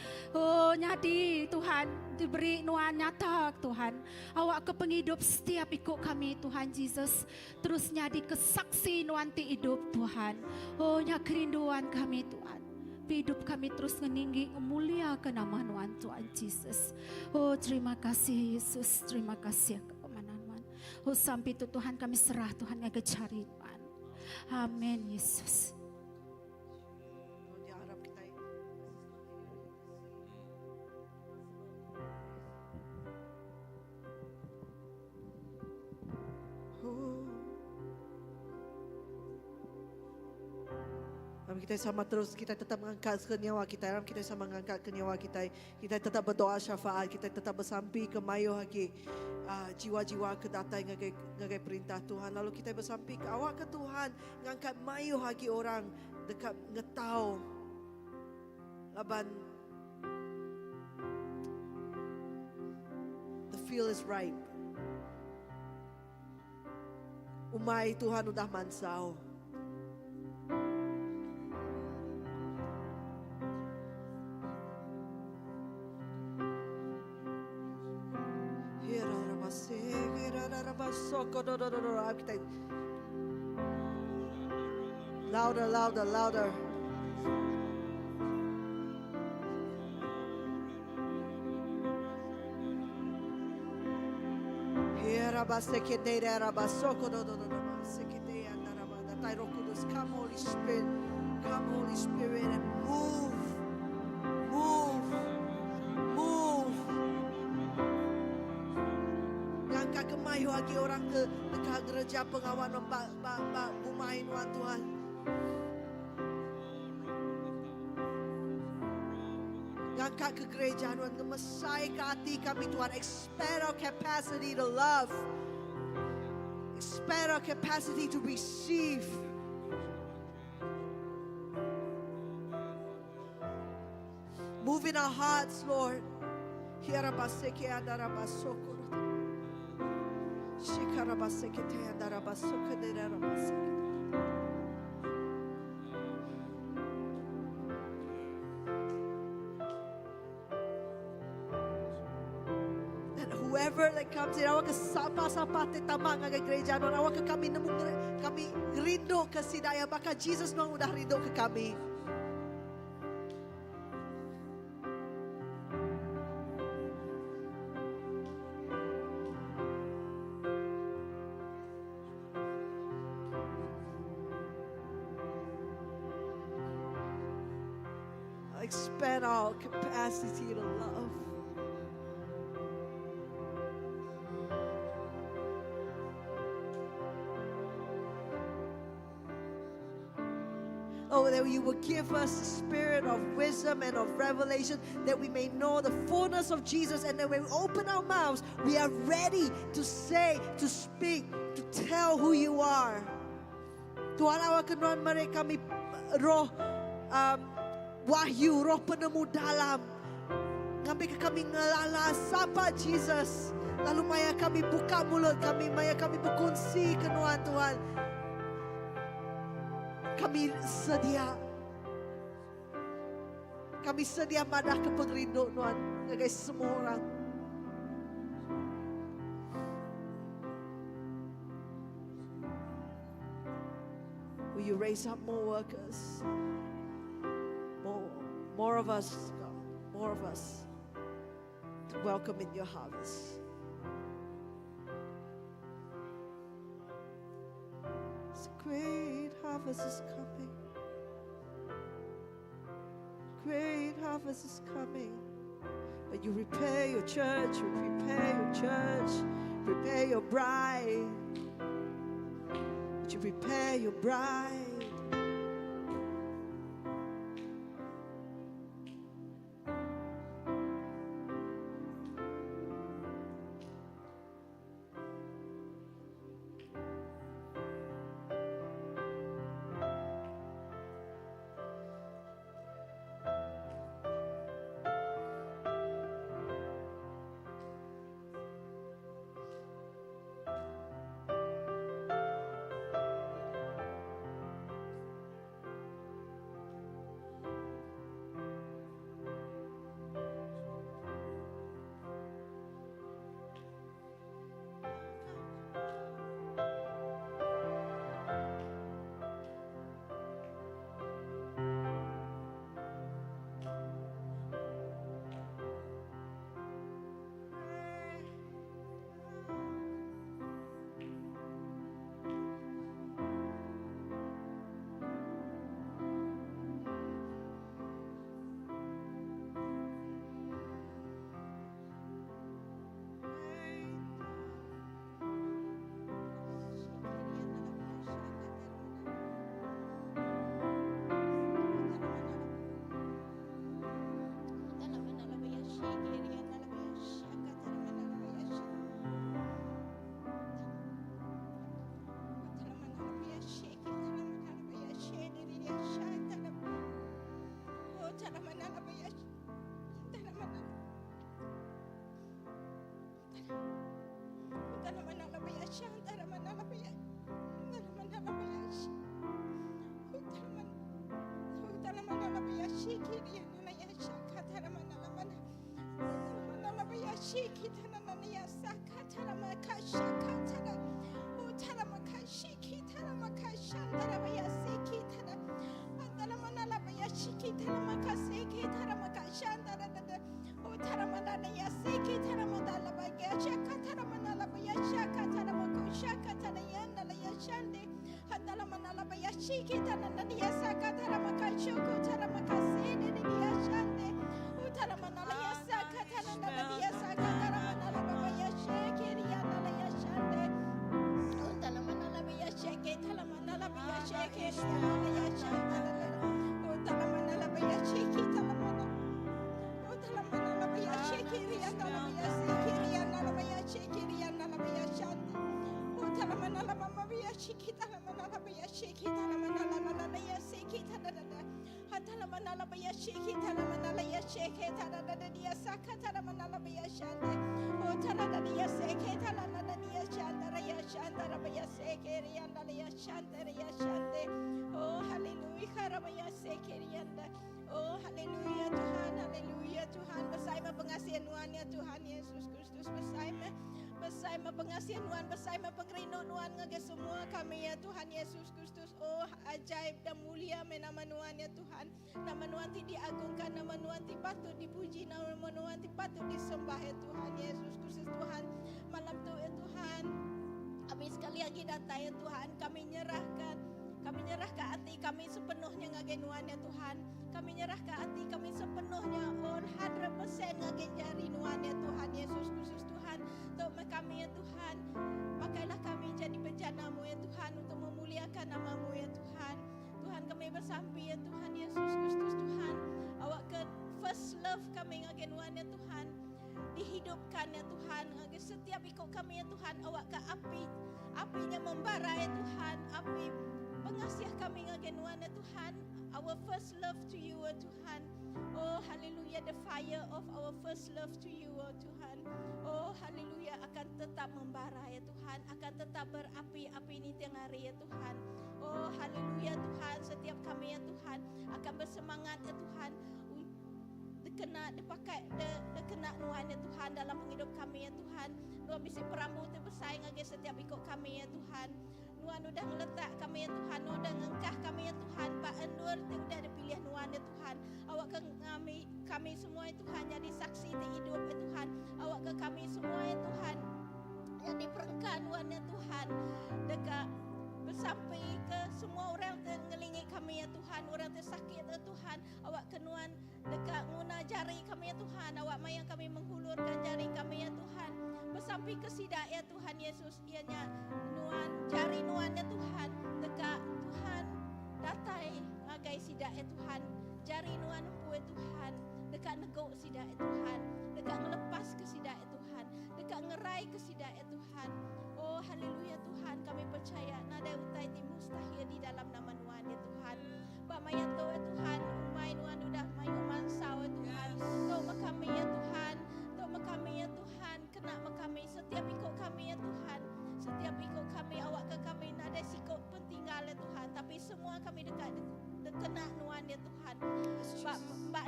nyadi Tuhan diberi Nuan nyata Tuhan. Awak ke penghidup setiap ikut kami Tuhan Jesus. Terus nyadi kesaksi Nuan ti hidup Tuhan. Oh nyak kerinduan kami Tuhan. Hidup kami terus meninggi memulia ke nama Tuhan Tuhan Yesus. Oh terima kasih Yesus, terima kasih kepemanah Tuhan. Oh sampai itu Tuhan kami serah Tuhan yang cari Tuhan. Amin Yesus. Kita sama terus, kita tetap mengangkat ke nyawa kita. Kita sama mengangkat ke nyawa kita. Kita tetap berdoa syafaat. Kita tetap bersampi ke mayu lagi. Jiwa-jiwa kedatai ngagai perintah Tuhan. Lalu kita bersampi ke awak ke Tuhan. Ngangkat mayu lagi orang dekat ngetau. Laban. The feel is right. Umay Tuhan udah mansau. Louder, louder, louder. Come Holy Spirit, come Holy Spirit and move, move, move. Ngangkat kemayu lagi orang ke dekat gereja pengawan bumain Tuhan. Ngangkat ke gereja Tuhan, ngemesai ke hati kami Tuhan. Expand our capacity to love. Expand our capacity to receive. Move in our hearts, Lord. Shikarabasekete andarabasukaderabaseke. And whoever that comes in, awak kesapa-sapa te tamang ang gereja non, awak ke kami nemu kami rindu ke sidaya, maka Jesus non udah rindu ke kami. Expand our capacity to love. Oh, that you will give us the spirit of wisdom and of revelation, that we may know the fullness of Jesus, and that when we open our mouths, we are ready to say, to speak, to tell who you are. Tuhan, awak kenuan mereka kami roh wahyu, roh penemu dalam. Ngambil ke kami ngelala sapa Jesus. Lalu maya kami buka mulut kami, maya kami berkongsi kenuan Tuhan. Kami sedia. Kami sedia madah ke pengrindu Tuhan. Sebagai semua orang. Will you raise up more workers? More of us, God, more of us to welcome in your harvest. It's a great harvest is coming. Great harvest is coming. But you prepare your church, you prepare your church, prepare your bride. But you prepare your bride. katala manala baya shiki tala manala ya sheke tala da dia saka tala manala baya shande. Oh tala da dia seke tala da dia shanda ya shanda baya seke rianda ya shande. Oh haleluya karabaya seke rianda. Oh haleluya Tuhan, haleluya Tuhan. Bersama pengasihan Tuhan ya Tuhan Yesus Kristus bersama pengasihan Tuhan, bersama pengerino Tuhan ngage semua kami ya Tuhan Yesus Kristus. Oh ajaib dan mulia nama Tuhan ya Tuhan. Nama Tuhan ti diagungkan, nama Tuhan ti patut dipuji, nama Tuhan ti patut disembah ya Tuhan Yesus Kristus. Tuhan malam tu ya Tuhan, kami sekali lagi datang ya Tuhan, kami nyerahkan hati kami sepenuhnya ngage Tuhan ya Tuhan. Kami nyerahkan hati kami sepenuhnya all 100% ngage jari Tuhan ya Tuhan Yesus Kristus Tuhan. Untuk kami ya Tuhan, pakailah kami jadi bejana-Mu ya Tuhan untuk memuliakan nama-Mu ya Tuhan. Tuhan kami bersampi ya Tuhan Yesus Kristus Tuhan. Awak ke first love kami ngage Tuhan ya Tuhan. Dihidupkan ya Tuhan, ngage setiap ikut kami ya Tuhan. Awak ke apinya membara ya Tuhan. Api pengasiah kami ngage Tuhan ya Tuhan. Our first love to you ya Tuhan. Oh haleluya, the fire of our first love to you ya Tuhan. Oh haleluya, akan tetap membara ya Tuhan, akan tetap berapi-api ini tiang hari ya Tuhan. Oh haleluya Tuhan, setiap kami ya Tuhan akan bersemangat ya Tuhan. Dekena Tuhan ya Tuhan dalam hidup kami ya Tuhan. Tuhan bisa perambut bersaing lagi setiap ikut kami ya Tuhan. Tuhan udah ngeletak kami ya Tuhan, udah ngengkah kami ya Tuhan. Pak Endur udah dipilih Tuhan ya Tuhan. Awak ke kami semua ya Tuhan jadi saksi di hidup ya Tuhan. Awak ke kami semua ya Tuhan jadi perengkan Tuhan ya Tuhan. Dekat bersampai ke semua orang yang ngelingi kami ya Tuhan, orang yang sakit ya Tuhan. Awak kenuan dekat nguna jari kami ya Tuhan. Awak mayang kami menghulurkan jari kami ya Tuhan. Bersampai ke sidak ya Tuhan Yesus, ianya nuan jari nuan ya Tuhan. Dekat Tuhan datai ngagai sidak ya Tuhan. Jari nuan empu ya Tuhan. Dekat negok sidak ya Tuhan. Dekat ngelepas ke sidak ya Tuhan. Dekat ngerai ke sidak ya Tuhan. Oh haleluya Tuhan, kami percaya nada utai ti mustahil di dalam nama Tuhan ya Tuhan. Bamaya to ya Tuhan, umay Tuhan udah mayu mansau ya Tuhan. To kami ya Tuhan, to kami ya Tuhan, kena kami setiap ikut kami ya Tuhan. Setiap ikut kami awak ke kami nada sikut pentinggal ya Tuhan, tapi semua kami dekat kena Tuhan ya Tuhan. Mbak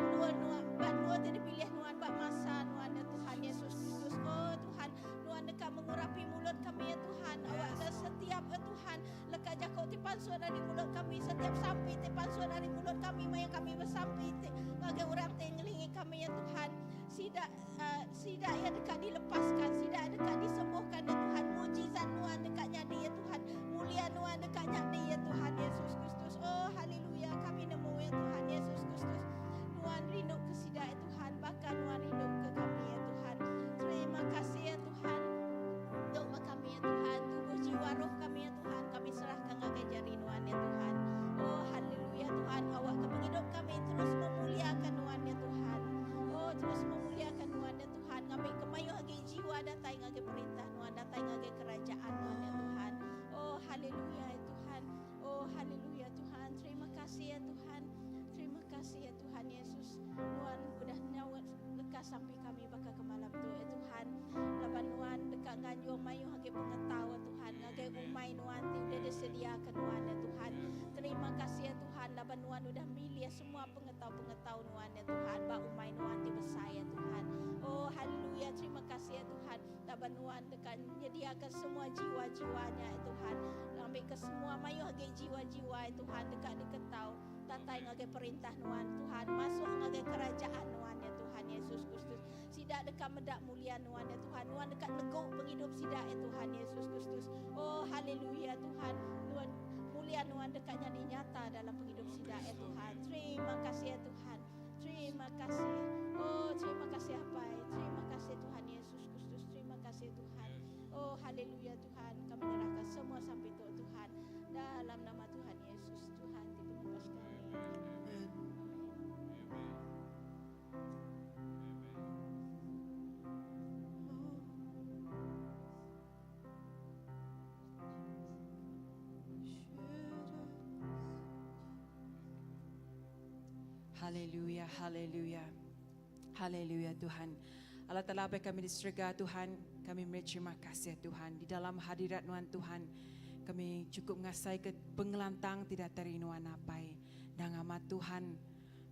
Nur tidak pilih Tuhan, Mbak Masa Tuhan ya Tuhan Yesus Kristus. Oh Tuhan, Tuhan dekat mengurapi mulut kami ya Tuhan. Awak ke setiap ya Tuhan, lekat jakau tipan suara dari mulut kami, setiap sampai tipan suara dari mulut kami, maya kami bersampai bagi orang yang ngelingi kami ya Tuhan. Sidak ya dekat dilepaskan, sidak dekat disembuhkan ya Tuhan. Mujizat Tuhan dekatnya dia Tuhan, mulia Tuhan dekatnya dia Tuhan Yesus Kristus. Oh haleluya, kami nemu ya Tuhan Yesus Kristus. Tuhan rindu ke sidak ya Tuhan, bahkan Tuhan rindu ke kami ya Tuhan. Terima kasih ya Tuhan untuk kami ya Tuhan, tubuh jiwa roh kami ya Tuhan, kami serahkan ngagai jari Tuhan ya Tuhan. Oh haleluya Tuhan, awak ke penghidup kami terus memuliakan Tuhan ya Tuhan. Oh terus memuliakan Tuhan ya Tuhan. Kami kemayu ngagai jiwa datai ngagai perintah Tuhan, datai ngagai kerajaan Tuhan ya Tuhan. Oh haleluya ya Tuhan. Oh haleluya Tuhan. Terima kasih ya Tuhan. Terima kasih ya Tuhan Yesus. Tuhan udah nyawat lekas sampai kami bakal ke malam tu ya Tuhan. Laban Tuhan dekat ganjung mayu ngagai pengetahuan Tuhan, ngagai umay Tuhan udah disediakan Tuhan ya Tuhan. Terima kasih ya Tuhan. Laban Tuhan udah milih semua pengetahuan Tuhan ya Tuhan. Ba umay Tuhan ti besar ya Tuhan. Oh haleluya, terima kasih ya Tuhan. Laban Tuhan dekat menyediakan semua jiwa-jiwanya ya Tuhan. Ambil ke semua mayu ngagai jiwa-jiwa ya Tuhan dekat diketahu. Tatai ngagai perintah Tuhan Tuhan, masuk ngagai kerajaan Tuhan ya Tuhan Yesus Kristus. Sidak dekat medak mulia Tuhan ya Tuhan. Tuhan dekat negok penghidup sidak ya Tuhan Yesus Kristus. Oh haleluya Tuhan. Tuhan mulia Tuhan dekatnya dinyata dalam penghidup sidak ya Tuhan. Terima kasih ya Tuhan. Terima kasih. Oh terima kasih apa? Terima kasih Tuhan Yesus Kristus. Terima kasih Tuhan. Oh haleluya Tuhan. Kami menyerahkan semua sampai itu Tuhan. Dalam nama Tuhan Yesus Tuhan dipenuhi kami. Haleluya, haleluya. Haleluya Tuhan. Allah telah bagi kami di surga Tuhan. Kami berterima kasih Tuhan. Di dalam hadirat Tuhan, kami cukup ngasai ke pengelantang tidak teri Nuan apai. Dan amat Tuhan,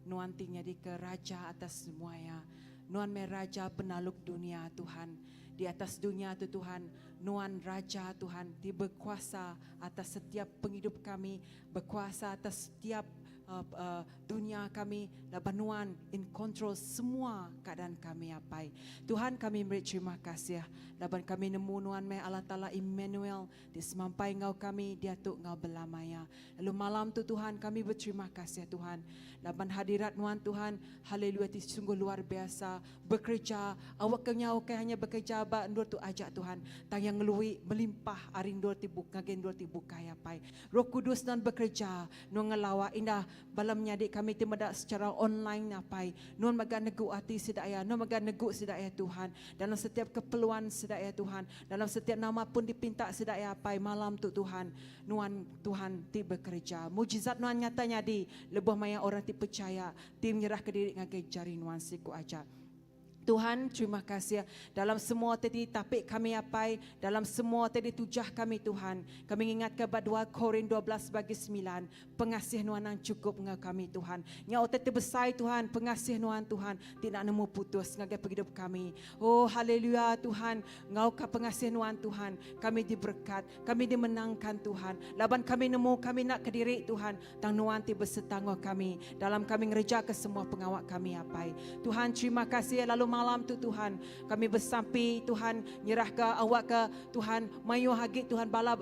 Nuan tinggal di ke Raja atas semuanya. Nuan meraja penaluk dunia Tuhan. Di atas dunia itu Tuhan, Nuan Raja Tuhan, di berkuasa atas setiap penghidup kami, berkuasa atas setiap dunia kami, dan Nuan in control semua keadaan kami apai. Tuhan kami beri terima kasih, dan kami nemu Nuan me Allah Ta'ala Immanuel, di semampai ngau kami, dia tu ngau belamaya. Lalu malam tu Tuhan kami berterima kasih Tuhan, dan hadirat Nuan Tuhan, haleluya, sungguh luar biasa, bekerja, awak kenyau hanya bekerja, ndur tu ajak Tuhan, tang yang ngelui melimpah, aring ndur tibuk, ngagen ndur tibuk kaya pai. Roh Kudus Nuan bekerja, Nuan ngelawa indah, balam nyadik kami timada secara online apai. Nuan maga negu hati sedaya, Nuan maga negu sedaya Tuhan, dalam setiap keperluan sedaya Tuhan, dalam setiap nama pun dipinta sedaya apai malam tu Tuhan, Nuan Tuhan ti bekerja. Mujizat Nuan nyata nyadi, lebih maya orang ti percaya, ti menyerah ke diri ngagai jari Nuan siku aja. Tuhan, terima kasih dalam semua tadi tapik kami apai, dalam semua tadi tujah kami Tuhan. Kami ingat ke 2 Korin 12 bagi 9, pengasih Nuan yang cukup dengan kami Tuhan. Nyau tadi besar Tuhan, pengasih Nuan Tuhan, tidak nemu putus ngagai hidup kami. Oh haleluya Tuhan, ngau ka pengasih Nuan Tuhan, kami diberkat, kami dimenangkan Tuhan. Laban kami nemu, kami nak ke diri Tuhan, tang Nuan ti bersetangguh kami, dalam kami ngerja ke semua pengawak kami apai. Tuhan terima kasih, lalu malam tu Tuhan kami bersampi Tuhan, nyerah ke awak ke Tuhan, mayu hagi Tuhan bala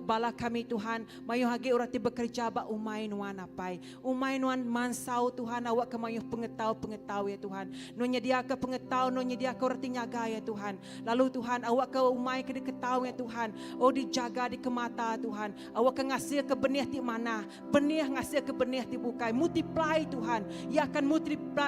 bala kami Tuhan, mayu hagi orang ti bekerja ba umay Nuan apai, umay Nuan mansau Tuhan, awak ke mayu pengetahu ya Tuhan, nu nyedia ke pengetahu, nu nyedia ke orang ti nyaga ya Tuhan. Lalu Tuhan awak ke umay ke diketahu ya Tuhan, dijaga di kemata Tuhan, awak ke ngasih ke benih ti mana, benih ngasih ke benih ti bukai, multiply Tuhan, ia akan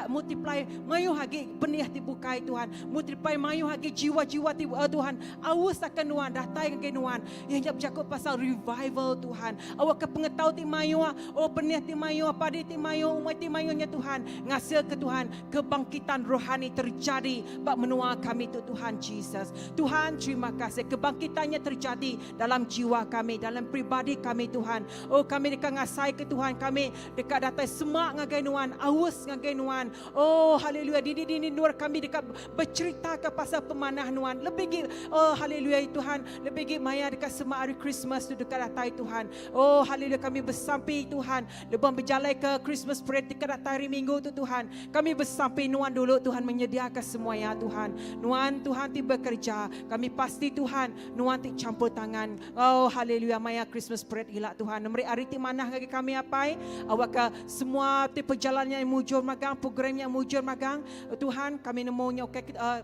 multiply mayu hagi benih dibukai Tuhan, multiply mayu hagi jiwa-jiwa Tuhan, awas akan Nuan datai ke Nuan yang jago pasal revival Tuhan, awak ke pengetahu ti mayu, benih ti mayu, padi ti mayu, umat ti mayunya Tuhan, ngasih ke Tuhan kebangkitan rohani terjadi bak menua kami tu Tuhan Jesus. Tuhan terima kasih, kebangkitannya terjadi dalam jiwa kami, dalam pribadi kami Tuhan. Kami dekat ngasai ke Tuhan, kami dekat datai semak ngagai Nuan, awas ngagai Nuan. Haleluya, di luar kami dekat bercerita ke pasal pemanah Nuan. Lebih haleluya Tuhan, lebih maya dekat semak hari Christmas tu dekat datai Tuhan. Haleluya, kami bersampi Tuhan, lebih berjalan ke Christmas parade dekat datai hari Minggu tu Tuhan. Kami bersampi Nuan dulu Tuhan menyediakan semuanya Tuhan. Nuan Tuhan ti bekerja, kami pasti Tuhan Nuan ti campur tangan. Haleluya, maya Christmas parade hilak Tuhan. Memberi hari ti manah bagi kami apai, awak ke semua ti perjalanan yang mujur magang, program yang mujur magang Tuhan, kami nemunya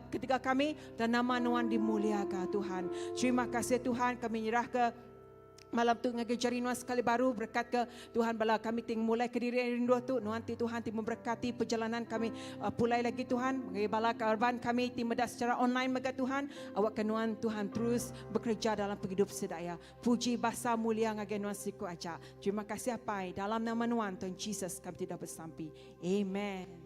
ketika kami dan nama Nuan dimuliakan Tuhan. Terima kasih Tuhan, kami nyerah ke malam tu ngagai jari Nuan sekali baru, berkat ke Tuhan bala kami ting mulai ke diri rindu tu Nuan ti Tuhan ti memberkati perjalanan kami pulai lagi Tuhan, ngagai bala korban kami ti medak secara online mega Tuhan, awak ke Nuan Tuhan terus bekerja dalam hidup sedaya. Puji basa mulia ngagai Nuan siku aja. Terima kasih apai dalam nama Nuan Tuhan Jesus kami tidak bersampi. Amen.